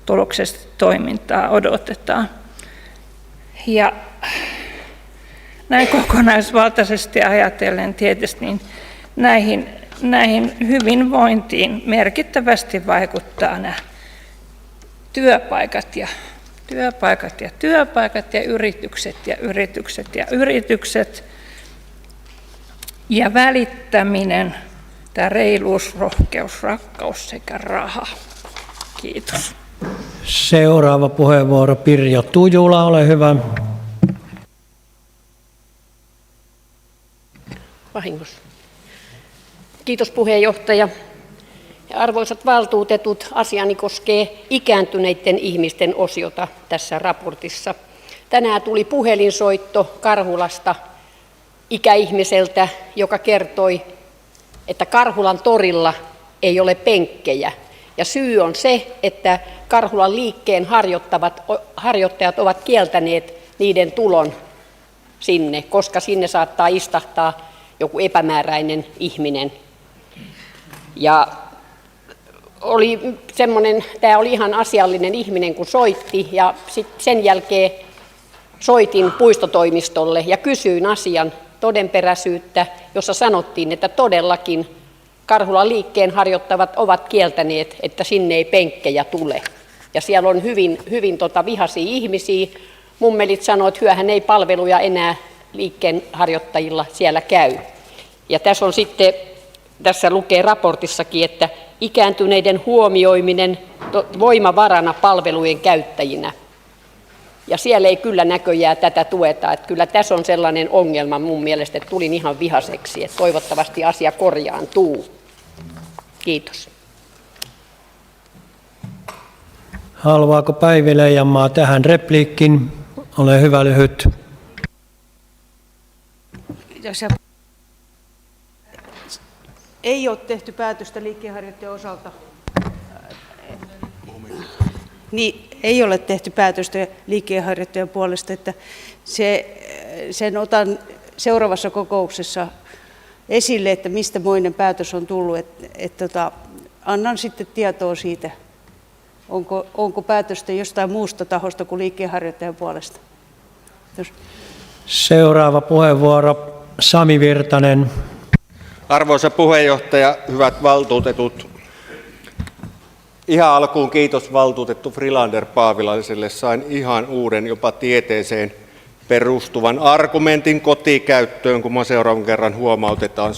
tuloksesta toimintaa odotetaan. Ja näin kokonaisvaltaisesti ajatellen tietysti niin näihin hyvinvointiin merkittävästi vaikuttaa nämä työpaikat ja yritykset ja välittäminen, tämä reiluus, rohkeus, rakkaus sekä raha. Kiitos. Seuraava puheenvuoro Pirjo Tujula, ole hyvä. Vahingossa. Kiitos puheenjohtaja. Arvoisat valtuutetut, asiani koskee ikääntyneiden ihmisten osiota tässä raportissa. Tänään tuli puhelinsoitto Karhulasta ikäihmiseltä, joka kertoi, että Karhulan torilla ei ole penkkejä. Ja syy on se, että Karhulan liikkeen harjoittajat ovat kieltäneet niiden tulon sinne, koska sinne saattaa istahtaa joku epämääräinen ihminen. Ja tämä oli ihan asiallinen ihminen, kun soitti, ja sen jälkeen soitin puistotoimistolle ja kysyin asian todenperäisyyttä, jossa sanottiin, että todellakin Karhulan liikkeen harjoittavat ovat kieltäneet, että sinne ei penkkejä tule. Ja siellä on hyvin vihaisia ihmisiä. Mummelit sanoivat, että hyöhän ei palveluja enää liikkeen harjoittajilla siellä käy. Ja tässä lukee raportissakin, että ikääntyneiden huomioiminen voimavarana palvelujen käyttäjinä. Ja siellä ei kyllä näköjään tätä tueta, että kyllä tässä on sellainen ongelma mun mielestä, että tulin ihan vihaseksi, että toivottavasti asia korjaantuu. Kiitos. Haluaako Päivi Leijonmaa tähän repliikin? Ole hyvä, lyhyt. Ei ole tehty päätöstä liikkeenharjoittajan osalta. Niin, ei ole tehty päätöstä liikkeenharjoittajan puolesta, että sen otan seuraavassa kokouksessa esille, että mistä moinen päätös on tullut, annan sitten tietoa siitä, onko päätöstä jostain muusta tahosta kuin liikkeenharjoittajan puolesta. Kiitos. Seuraava puheenvuoro, Sami Virtanen. Arvoisa puheenjohtaja, hyvät valtuutetut. Ihan alkuun kiitos valtuutettu Frilander Paavilaiselle. Sain ihan uuden, jopa tieteeseen perustuvan argumentin kotikäyttöön, kun mä seuraavan kerran huomautetaan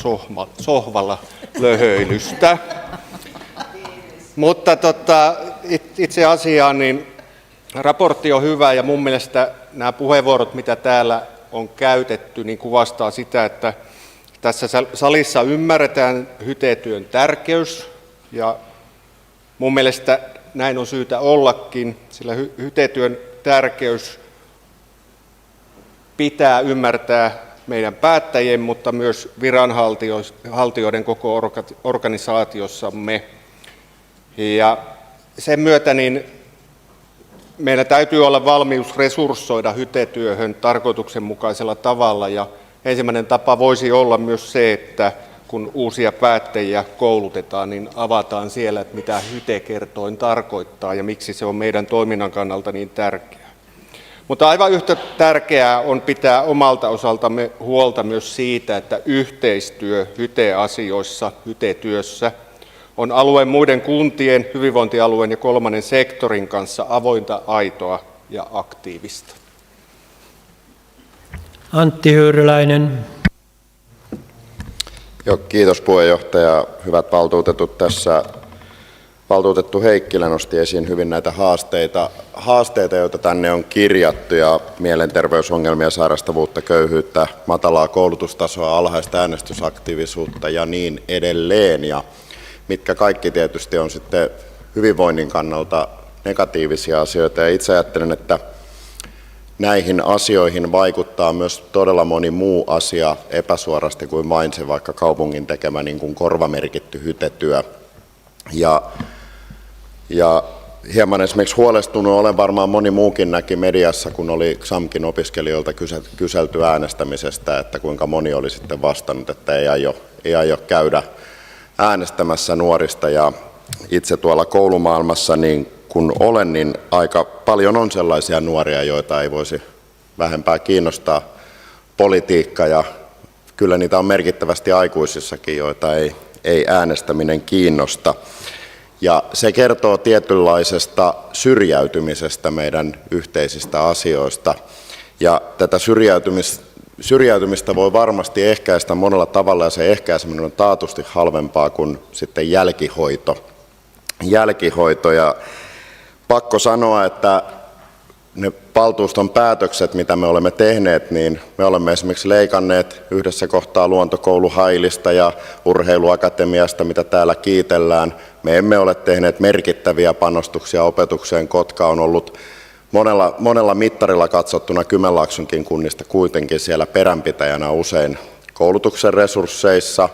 sohvalla löhöilystä. Mutta itse asiaan, niin raportti on hyvä ja mun mielestä nämä puheenvuorot, mitä täällä on käytetty, niin kuvastaa sitä, että tässä salissa ymmärretään hytetyön tärkeys ja mun mielestä näin on syytä ollakin, sillä hytetyön tärkeys pitää ymmärtää meidän päättäjien, mutta myös viranhaltijoiden koko organisaatiossamme. Ja sen myötä niin meillä täytyy olla valmius resurssoida hytetyöhön tarkoituksenmukaisella tavalla. Ja ensimmäinen tapa voisi olla myös se, että kun uusia päättäjiä koulutetaan, niin avataan siellä, että mitä hytekertoin tarkoittaa ja miksi se on meidän toiminnan kannalta niin tärkeää. Mutta aivan yhtä tärkeää on pitää omalta osaltamme huolta myös siitä, että yhteistyö hyteasioissa, hytetyössä on alueen muiden kuntien, hyvinvointialueen ja kolmannen sektorin kanssa avointa, aitoa ja aktiivista. Antti Hyyryläinen. Joo, kiitos puheenjohtaja. Hyvät valtuutetut, tässä valtuutettu Heikkilä nosti esiin hyvin näitä haasteita, joita tänne on kirjattu, ja mielenterveysongelmia, sairastavuutta, köyhyyttä, matalaa koulutustasoa, alhaista äänestysaktiivisuutta ja niin edelleen, ja mitkä kaikki tietysti on sitten hyvinvoinnin kannalta negatiivisia asioita, ja itse ajattelen, että näihin asioihin vaikuttaa myös todella moni muu asia epäsuorasti kuin vain se vaikka kaupungin tekemä niin kuin korvamerkitty hytetyö. Ja hieman esimerkiksi huolestunut olen, varmaan moni muukin näki mediassa, kun oli XAMKin opiskelijoilta kyselty äänestämisestä, että kuinka moni oli sitten vastannut, että ei aio käydä äänestämässä nuorista. Ja itse tuolla koulumaailmassa niin kun olen, niin aika paljon on sellaisia nuoria, joita ei voisi vähempää kiinnostaa politiikka, ja kyllä niitä on merkittävästi aikuisissakin, joita ei äänestäminen kiinnosta. Ja se kertoo tietynlaisesta syrjäytymisestä meidän yhteisistä asioista. Ja tätä syrjäytymistä voi varmasti ehkäistä monella tavalla, ja se ehkäiseminen on taatusti halvempaa kuin sitten jälkihoito. Ja pakko sanoa, että ne valtuuston päätökset, mitä me olemme tehneet, niin me olemme esimerkiksi leikanneet yhdessä kohtaa Luontokoulu Hailista ja Urheiluakatemiasta, mitä täällä kiitellään. Me emme ole tehneet merkittäviä panostuksia opetukseen. Kotka on ollut monella mittarilla katsottuna Kymenlaaksonkin kunnista kuitenkin siellä peränpitäjänä usein koulutuksen resursseissa.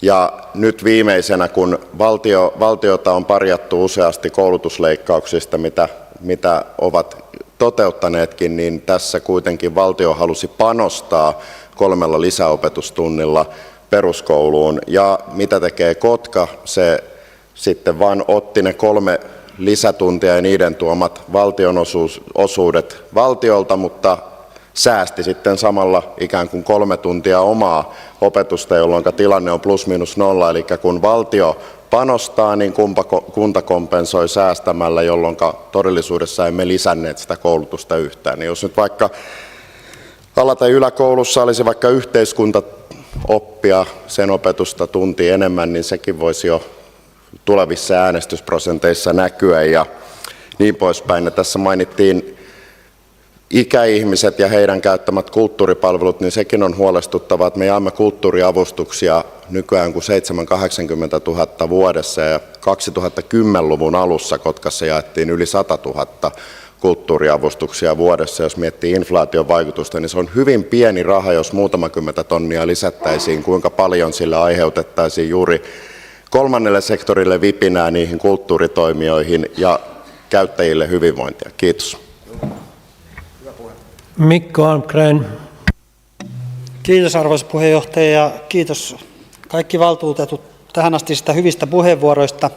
Ja nyt viimeisenä, kun valtiota on parjattu useasti koulutusleikkauksista, mitä ovat toteuttaneetkin, niin tässä kuitenkin valtio halusi panostaa 3 lisäopetustunnilla peruskouluun. Ja mitä tekee Kotka? Se sitten vaan otti ne 3 lisätuntia ja niiden tuomat valtionosuudet valtiolta, mutta säästi sitten samalla ikään kuin 3 tuntia omaa opetusta, jolloin tilanne on +/- eli kun valtio panostaa, niin kunta kompensoi säästämällä, jolloin todellisuudessa emme lisänneet sitä koulutusta yhtään. Niin jos nyt vaikka ala- tai yläkoulussa olisi vaikka yhteiskuntaoppia, sen opetusta tunti enemmän, niin sekin voisi jo tulevissa äänestysprosenteissa näkyä ja niin poispäin. Ja tässä mainittiin ikäihmiset ja heidän käyttämät kulttuuripalvelut, niin sekin on huolestuttavaa, että me jaamme kulttuuriavustuksia nykyään kuin 780 000 vuodessa, ja 2010-luvun alussa Kotkassa jaettiin yli 100 000 kulttuuriavustuksia vuodessa. Jos miettii inflaation vaikutusta, niin se on hyvin pieni raha, jos muutama 10 tonnia lisättäisiin. Kuinka paljon sillä aiheutettaisiin juuri kolmannelle sektorille vipinää niihin kulttuuritoimijoihin ja käyttäjille hyvinvointia. Kiitos. Mikko Almgren. Kiitos arvoisa puheenjohtaja ja kiitos kaikki valtuutetut tähän asti sitä hyvistä puheenvuoroista.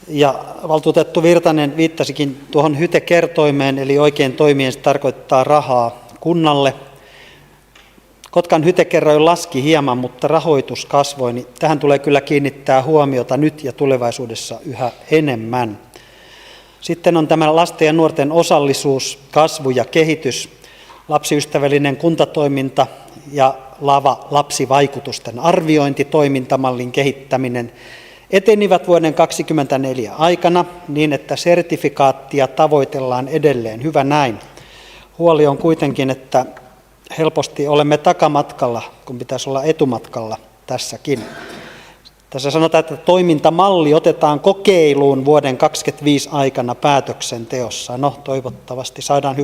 Ja valtuutettu Virtanen viittasikin tuohon HYTE-kertoimeen, eli oikein toimien se tarkoittaa rahaa kunnalle. Kotkan HYTE-kerroin laski hieman, mutta rahoitus kasvoi, niin tähän tulee kyllä kiinnittää huomiota nyt ja tulevaisuudessa yhä enemmän. Sitten on tämä lasten ja nuorten osallisuus, kasvu ja kehitys, lapsiystävällinen kuntatoiminta ja lapsivaikutusten arviointi, toimintamallin kehittäminen etenivät vuoden 2024 aikana niin, että sertifikaattia tavoitellaan edelleen. Hyvä näin. Huoli on kuitenkin, että helposti olemme takamatkalla, kun pitäisi olla etumatkalla tässäkin. Tässä sanotaan, että toimintamalli otetaan kokeiluun vuoden 2025 aikana päätöksenteossa. No, toivottavasti saadaan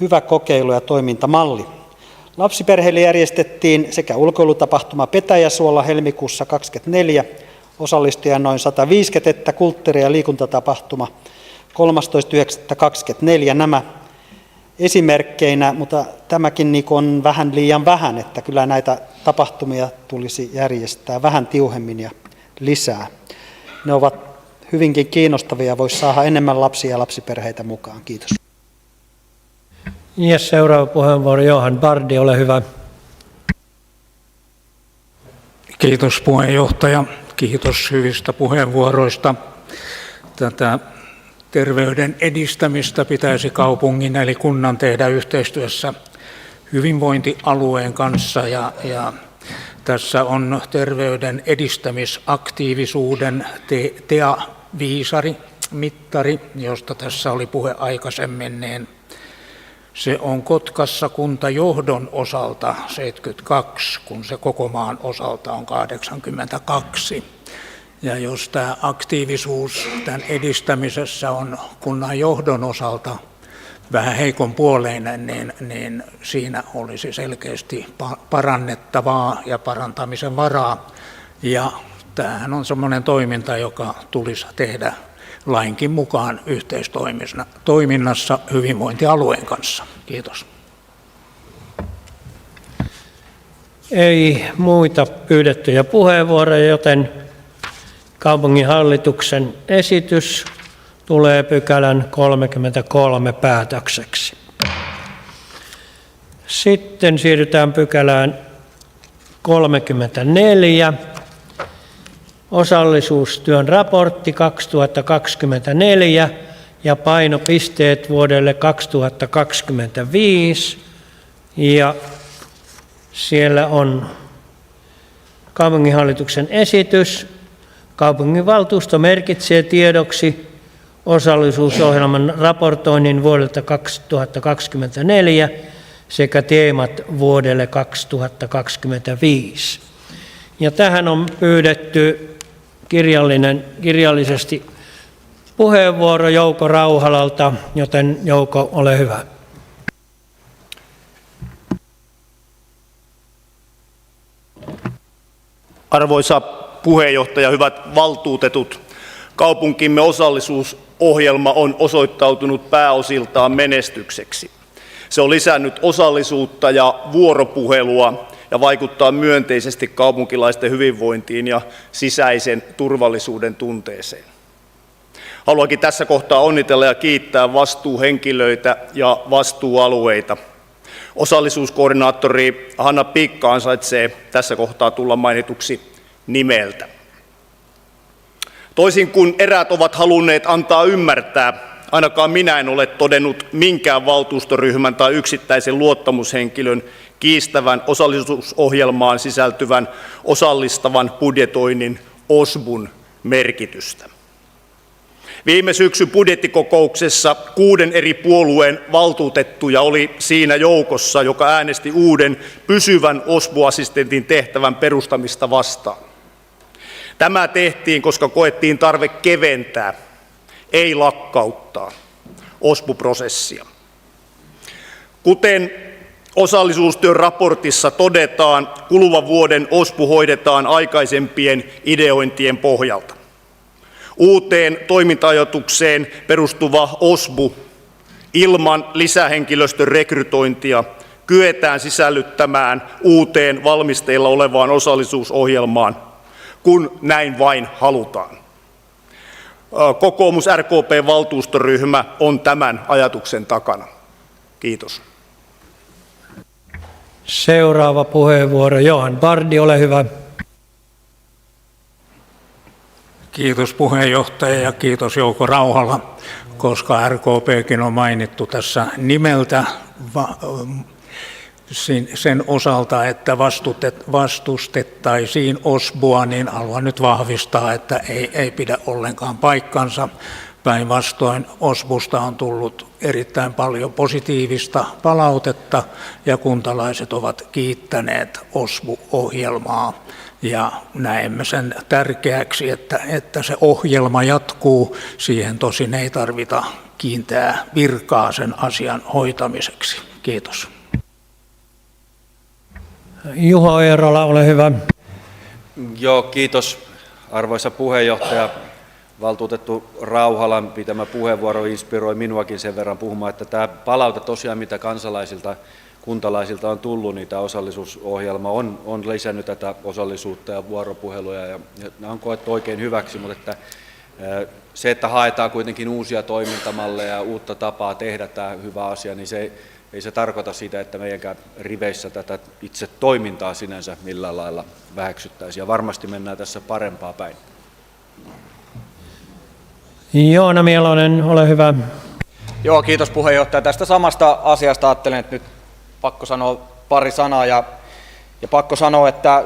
hyvä kokeilu ja toimintamalli. Lapsiperheille järjestettiin sekä ulkoilutapahtuma Petäjäsuolla helmikuussa 2024, osallistujia noin 150, että kulttuuri- ja liikuntatapahtuma 13.9.24. Nämä esimerkkeinä, mutta tämäkin on vähän liian vähän, että kyllä näitä tapahtumia tulisi järjestää vähän tiuhemmin ja lisää. Ne ovat hyvinkin kiinnostavia, voisi saada enemmän lapsia ja lapsiperheitä mukaan. Kiitos. Ja seuraava puheenvuoro Johan Bardi, ole hyvä. Kiitos puheenjohtaja, kiitos hyvistä puheenvuoroista. Tätä terveyden edistämistä pitäisi kaupungin eli kunnan tehdä yhteistyössä hyvinvointialueen kanssa ja tässä on terveyden edistämisaktiivisuuden TEA-viisari-mittari, josta tässä oli puhe aikaisemmin, niin se on Kotkassa kuntajohdon osalta 72, kun se koko maan osalta on 82. Ja jos tämä aktiivisuus tämän edistämisessä on kunnan johdon osalta vähän heikon puoleinen, niin siinä olisi selkeästi parannettavaa ja parantamisen varaa. Ja tämähän on semmoinen toiminta, joka tulisi tehdä lainkin mukaan yhteistoiminnassa hyvinvointialueen kanssa. Kiitos. Ei muita pyydettyjä puheenvuoroja, joten kaupunginhallituksen esitys tulee pykälän 33 päätökseksi. Sitten siirrytään pykälään 34. Osallisuustyön raportti 2024 ja painopisteet vuodelle 2025. Ja siellä on kaupunginhallituksen esitys. Kaupunginvaltuusto merkitsee tiedoksi osallisuusohjelman raportoinnin vuodelta 2024 sekä teemat vuodelle 2025. Ja tähän on pyydetty kirjallisesti puheenvuoro Jouko Rauhalalta, joten Jouko, ole hyvä. Arvoisa puheenjohtaja, hyvät valtuutetut, kaupunkimme osallisuusohjelma on osoittautunut pääosiltaan menestykseksi. Se on lisännyt osallisuutta ja vuoropuhelua ja vaikuttaa myönteisesti kaupunkilaisten hyvinvointiin ja sisäisen turvallisuuden tunteeseen. Haluankin tässä kohtaa onnitella ja kiittää vastuuhenkilöitä ja vastuualueita. Osallisuuskoordinaattori Hanna Pikka ansaitsee tässä kohtaa tulla mainituksi nimeltä. Toisin kuin eräät ovat halunneet antaa ymmärtää, ainakaan minä en ole todennut minkään valtuustoryhmän tai yksittäisen luottamushenkilön kiistävän osallisuusohjelmaan sisältyvän osallistavan budjetoinnin OSBUn merkitystä. Viime syksyn budjettikokouksessa 6 eri puolueen valtuutettuja oli siinä joukossa, joka äänesti uuden pysyvän OSBU-assistentin tehtävän perustamista vastaan. Tämä tehtiin, koska koettiin tarve keventää, ei lakkauttaa OSPU-prosessia. Kuten osallisuustyön raportissa todetaan, kuluvan vuoden OSPU hoidetaan aikaisempien ideointien pohjalta. Uuteen toiminta-ajatukseen perustuva OSPU ilman lisähenkilöstön rekrytointia kyetään sisällyttämään uuteen valmisteilla olevaan osallisuusohjelmaan, kun näin vain halutaan. Kokoomus RKP:n valtuustoryhmä on tämän ajatuksen takana. Kiitos. Seuraava puheenvuoro, Johan Bardi, ole hyvä. Kiitos puheenjohtaja ja kiitos Jouko Rauhala, koska RKPkin on mainittu tässä nimeltä sen osalta, että vastustettaisiin OSPUa, niin haluan nyt vahvistaa, että ei pidä ollenkaan paikkansa. Päinvastoin OSPUsta on tullut erittäin paljon positiivista palautetta ja kuntalaiset ovat kiittäneet OSPU-ohjelmaa ja näemme sen tärkeäksi, että se ohjelma jatkuu. Siihen tosin ei tarvita kiinteää virkaa sen asian hoitamiseksi. Kiitos. Juha Eerola, ole hyvä. Joo, kiitos arvoisa puheenjohtaja. Valtuutettu Rauhalan pitämä puheenvuoro inspiroi minuakin sen verran puhumaan, että tämä palaute tosiaan, mitä kansalaisilta, kuntalaisilta on tullut, niin tämä osallisuusohjelma on lisännyt tätä osallisuutta ja vuoropuheluja ja nämä on koettu oikein hyväksi, mutta että se, että haetaan kuitenkin uusia toimintamalleja ja uutta tapaa tehdä tämä hyvä asia, niin ei se tarkoita sitä, että meidänkään riveissä tätä itse toimintaa sinänsä millään lailla väheksyttäisiin ja varmasti mennään tässä parempaa päin. Joona Mielonen, ole hyvä. Joo, kiitos puheenjohtaja. Tästä samasta asiasta ajattelen, että nyt pakko sanoa pari sanaa ja pakko sanoa, että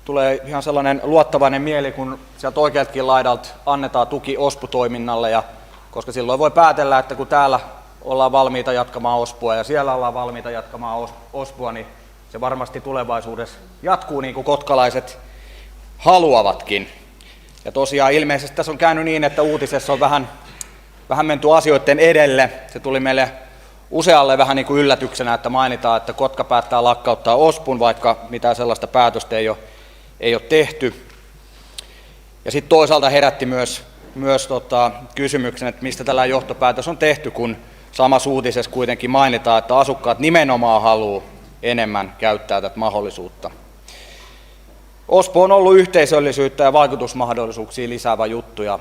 tulee ihan sellainen luottavainen mieli, kun sieltä oikealtakin laidalta annetaan tuki OSPU-toiminnalle, koska silloin voi päätellä, että kun täällä ollaan valmiita jatkamaan OSPUa ja siellä ollaan valmiita jatkamaan OSPUa, niin se varmasti tulevaisuudessa jatkuu niin kuin kotkalaiset haluavatkin. Ja tosiaan ilmeisesti tässä on käynyt niin, että uutisessa on vähän menty asioiden edelle. Se tuli meille usealle vähän niin kuin yllätyksenä, että mainitaan, että Kotka päättää lakkauttaa OSPUn, vaikka mitään sellaista päätöstä ei ole tehty. Ja sitten toisaalta herätti myös kysymyksen, että mistä tällainen johtopäätös on tehty, kun samassa uutisessa kuitenkin mainitaan, että asukkaat nimenomaan haluaa enemmän käyttää tätä mahdollisuutta. OSPU on ollut yhteisöllisyyttä ja vaikutusmahdollisuuksia lisäävä juttu ja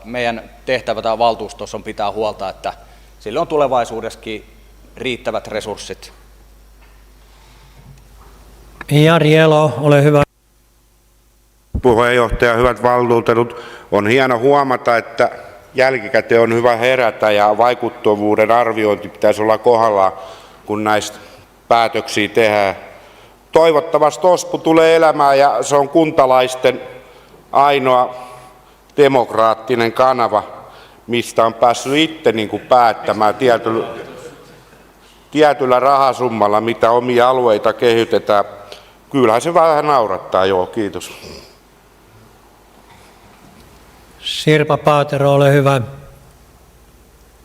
meidän tehtävä täällä valtuustossa on pitää huolta, että sillä on tulevaisuudessakin riittävät resurssit. Jari Elo, ole hyvä. Puheenjohtaja, hyvät valtuutetut, on hieno huomata, että jälkikäteen on hyvä herätä ja vaikuttavuuden arviointi pitäisi olla kohdallaan, kun näistä päätöksiä tehdään. Toivottavasti OSPU tulee elämään ja se on kuntalaisten ainoa demokraattinen kanava, mistä on päässyt itse päättämään tietyllä rahasummalla, mitä omia alueita kehitetään. Kyllähän se vähän naurattaa, joo, kiitos. Sirpa Paatero, ole hyvä.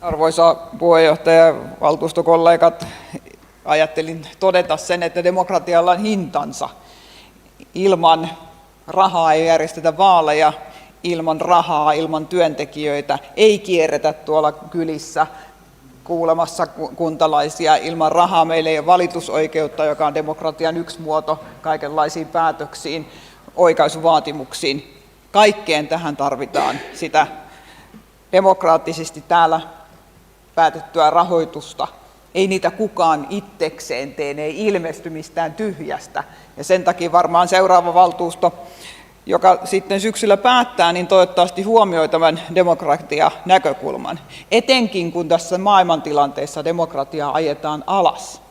Arvoisa puheenjohtaja, valtuustokollegat, ajattelin todeta sen, että demokratialla on hintansa. Ilman rahaa ei järjestetä vaaleja, ilman rahaa, ilman työntekijöitä ei kierretä tuolla kylissä kuulemassa kuntalaisia. Ilman rahaa meillä ei ole valitusoikeutta, joka on demokratian yksi muoto kaikenlaisiin päätöksiin, oikaisuvaatimuksiin. Kaikkeen tähän tarvitaan sitä demokraattisesti täällä päätettyä rahoitusta. Ei niitä kukaan itsekseen tee, ne ei ilmesty mistään tyhjästä. Ja sen takia varmaan seuraava valtuusto, joka sitten syksyllä päättää, niin toivottavasti huomioi tämän demokratia-näkökulman. Etenkin kun tässä maailmantilanteessa demokratiaa ajetaan alas,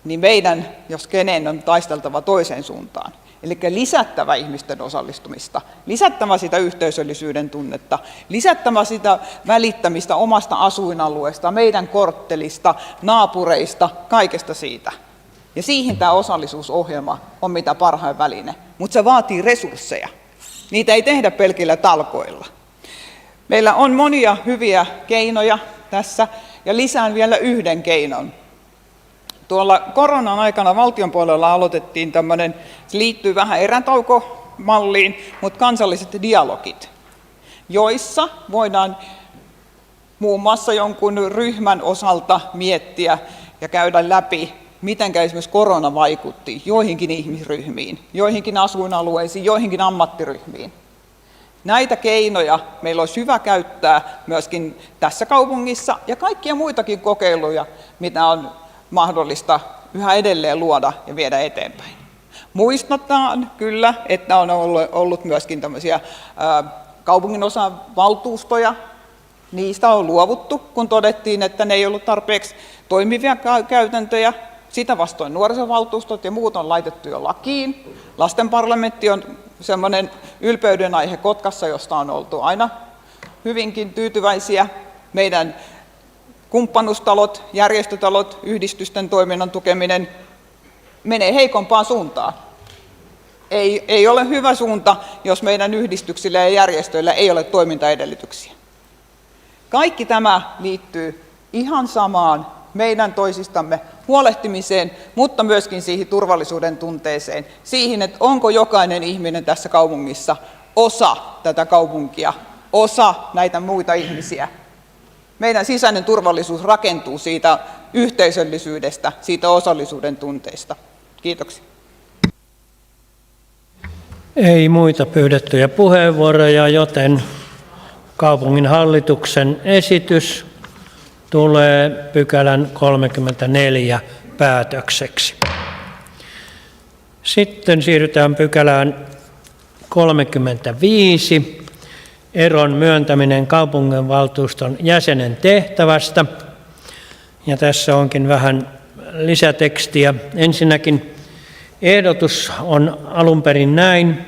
niin meidän, jos kenen, on taisteltava toiseen suuntaan. Eli lisättävä ihmisten osallistumista, lisättävä sitä yhteisöllisyyden tunnetta, lisättävä sitä välittämistä omasta asuinalueesta, meidän korttelista, naapureista, kaikesta siitä. Ja siihen tämä osallisuusohjelma on mitä parhain väline, mutta se vaatii resursseja. Niitä ei tehdä pelkillä talkoilla. Meillä on monia hyviä keinoja tässä ja lisään vielä yhden keinon. Tuolla koronan aikana valtion puolella aloitettiin tämmöinen, se liittyy vähän erätaukomalliin, mutta kansalliset dialogit, joissa voidaan muun muassa jonkun ryhmän osalta miettiä ja käydä läpi, miten esimerkiksi korona vaikutti joihinkin ihmisryhmiin, joihinkin asuinalueisiin, joihinkin ammattiryhmiin. Näitä keinoja meillä olisi hyvä käyttää myöskin tässä kaupungissa ja kaikkia muitakin kokeiluja, mitä on mahdollista yhä edelleen luoda ja viedä eteenpäin. Muistetaan kyllä, että on ollut myöskin tämmöisiä kaupunginosavaltuustoja. Niistä on luovuttu, kun todettiin, että ne ei ollut tarpeeksi toimivia käytäntöjä. Sitä vastoin nuorisovaltuustot ja muut on laitettu jo lakiin. Lastenparlamentti on semmoinen ylpeyden aihe Kotkassa, josta on oltu aina hyvinkin tyytyväisiä. Meidän kumppanuustalot, järjestötalot, yhdistysten toiminnan tukeminen menee heikompaan suuntaan. Ei ole hyvä suunta, jos meidän yhdistyksillä ja järjestöillä ei ole toimintaedellytyksiä. Kaikki tämä liittyy ihan samaan meidän toisistamme huolehtimiseen, mutta myöskin siihen turvallisuuden tunteeseen, siihen, että onko jokainen ihminen tässä kaupungissa osa tätä kaupunkia, osa näitä muita ihmisiä. Meidän sisäinen turvallisuus rakentuu siitä yhteisöllisyydestä, siitä osallisuuden tunteesta. Kiitoksia. Ei muita pyydettyjä puheenvuoroja, joten kaupungin hallituksen esitys tulee pykälän 34 päätökseksi. Sitten siirrytään pykälään 35, eron myöntäminen kaupunginvaltuuston jäsenen tehtävästä. Ja tässä onkin vähän lisätekstiä. Ensinnäkin ehdotus on alun perin näin.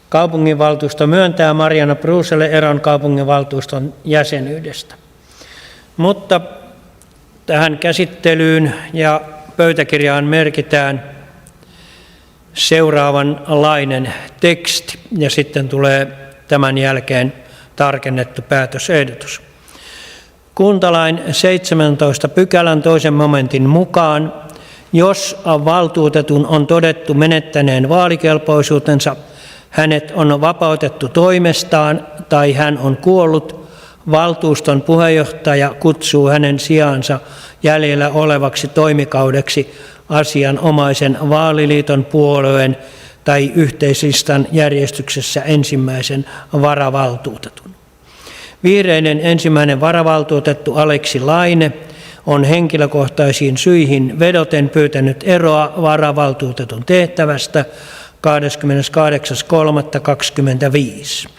Kaupunginvaltuusto myöntää Marjaana Bruuselle eron kaupunginvaltuuston jäsenyydestä. Mutta tähän käsittelyyn ja pöytäkirjaan merkitään seuraavanlainen teksti ja sitten tulee tämän jälkeen tarkennettu päätösehdotus. Kuntalain 17 pykälän 2. momentin mukaan, jos valtuutetun on todettu menettäneen vaalikelpoisuutensa, hänet on vapautettu toimestaan tai hän on kuollut, valtuuston puheenjohtaja kutsuu hänen sijaansa jäljellä olevaksi toimikaudeksi asianomaisen vaaliliiton, puolueen tai yhteislistan järjestyksessä ensimmäisen varavaltuutetun. Vihreiden ensimmäinen varavaltuutettu Aleksi Laine on henkilökohtaisiin syihin vedoten pyytänyt eroa varavaltuutetun tehtävästä 28.3.25.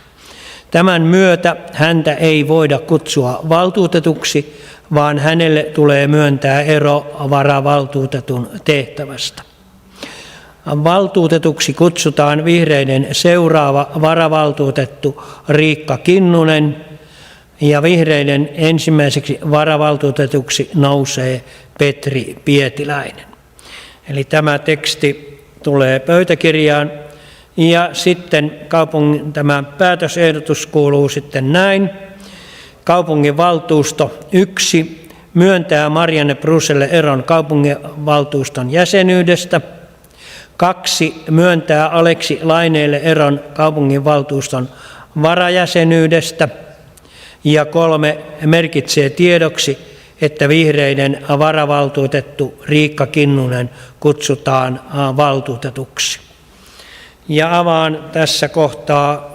Tämän myötä häntä ei voida kutsua valtuutetuksi, vaan hänelle tulee myöntää ero varavaltuutetun tehtävästä. Valtuutetuksi kutsutaan vihreiden seuraava varavaltuutettu Riikka Kinnunen ja vihreiden ensimmäiseksi varavaltuutetuksi nousee Petri Pietiläinen. Eli tämä teksti tulee pöytäkirjaan. Ja sitten tämä päätösehdotus kuuluu sitten näin. Kaupunginvaltuusto 1 myöntää Marjaana Bruuselle eron kaupunginvaltuuston jäsenyydestä. 2 myöntää Aleksi Laineelle eron kaupunginvaltuuston varajäsenyydestä. Ja 3 merkitsee tiedoksi, että vihreiden varavaltuutettu Riikka Kinnunen kutsutaan valtuutetuksi. Ja avaan tässä kohtaa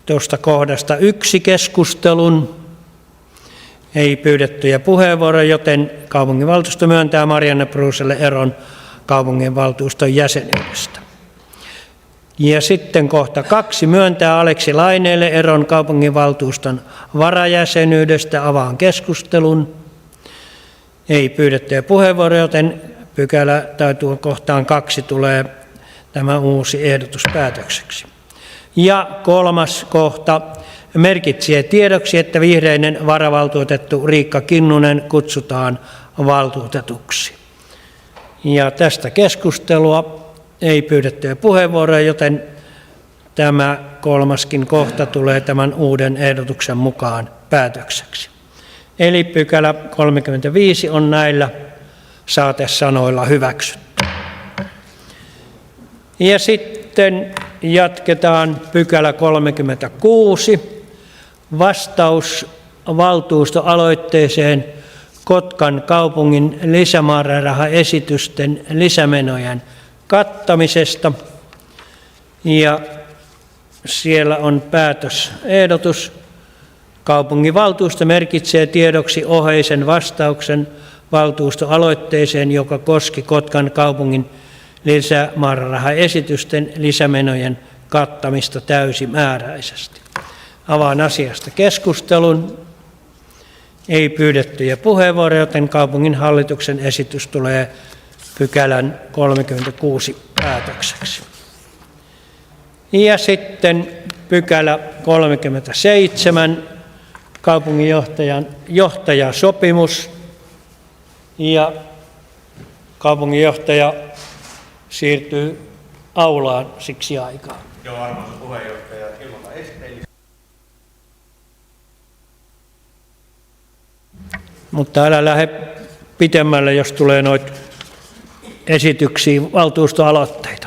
tuosta kohdasta 1 keskustelun. Ei pyydettyjä puheenvuoroja, joten kaupunginvaltuusto myöntää Marjaana Bruuselle eron kaupunginvaltuuston jäsenyydestä. Ja sitten kohta 2 myöntää Aleksi Laineelle eron kaupunginvaltuuston varajäsenyydestä. Avaan keskustelun. Ei pyydettyjä puheenvuoroja, joten pykälä tai tuon kohtaan 2 tulee tämä uusi ehdotus päätökseksi. Ja 3. kohta merkitsee tiedoksi, että vihreiden varavaltuutettu Riikka Kinnunen kutsutaan valtuutetuksi. Ja tästä keskustelua ei pyydettyjä puheenvuoroja, joten tämä kolmaskin kohta tulee tämän uuden ehdotuksen mukaan päätökseksi. Eli pykälä 35 on näillä saatesanoilla hyväksytty. Ja sitten jatketaan pykälä 36. Vastaus valtuustoaloitteeseen Kotkan kaupungin lisämäärärahaesitysten lisämenojen kattamisesta. Ja siellä on päätösehdotus. Kaupunginvaltuusto merkitsee tiedoksi oheisen vastauksen valtuustoaloitteeseen, joka koski Kotkan kaupungin lisämäärärahaesitysten lisämenojen kattamista täysimääräisesti. Avaan asiasta keskustelun. Ei pyydettyjä puheenvuoroja, joten kaupungin hallituksen esitys tulee pykälän 36 päätökseksi. Ja sitten pykälä 37, kaupunginjohtajan johtajasopimus. Ja kaupunginjohtaja siirtyy aulaan siksi aikaa. Joo, arvoisa puheenjohtaja, ilman esteellistä. Mutta älä lähde pitemmälle, jos tulee noita esityksiä, valtuustoaloitteita.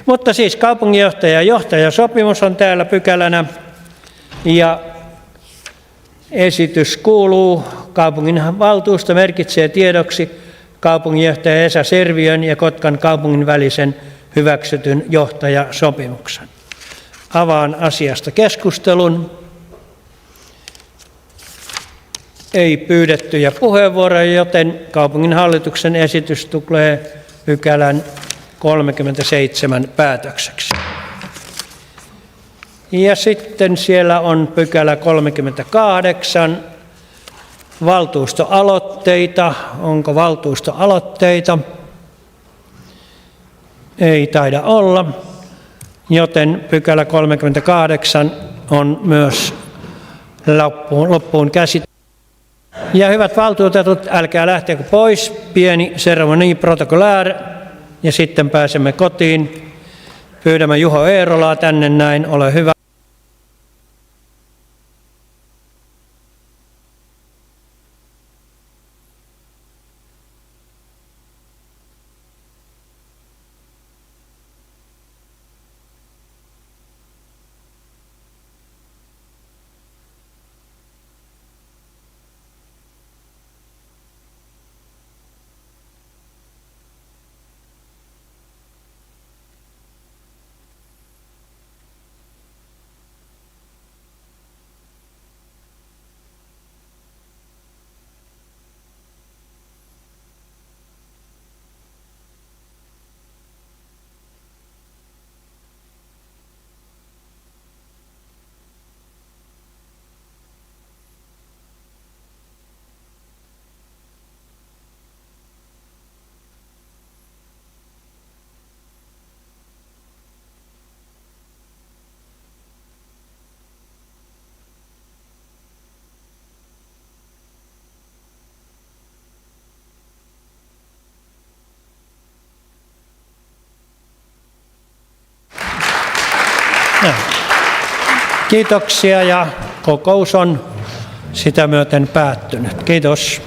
Mutta siis kaupunginjohtajan johtajasopimus on täällä pykälänä ja esitys kuuluu: kaupunginvaltuusto merkitsee tiedoksi kaupunginjohtaja Esa Serviön ja Kotkan kaupungin välisen hyväksytyn johtajasopimuksen. Avaan asiasta keskustelun. Ei pyydettyjä puheenvuoroja, joten kaupungin hallituksen esitys tulee pykälän 37 päätökseksi. Ja sitten siellä on pykälä 38, valtuustoaloitteita. Onko valtuustoaloitteita? Ei taida olla, joten pykälä 38 on myös loppuun käsitelty. Ja hyvät valtuutetut, älkää lähteekö pois, pieni ceremonie protocolaire, ja sitten pääsemme kotiin. Pyydämme Juho Eerolaa tänne näin, ole hyvä. Kiitoksia ja kokous on sitä myöten päättynyt. Kiitos.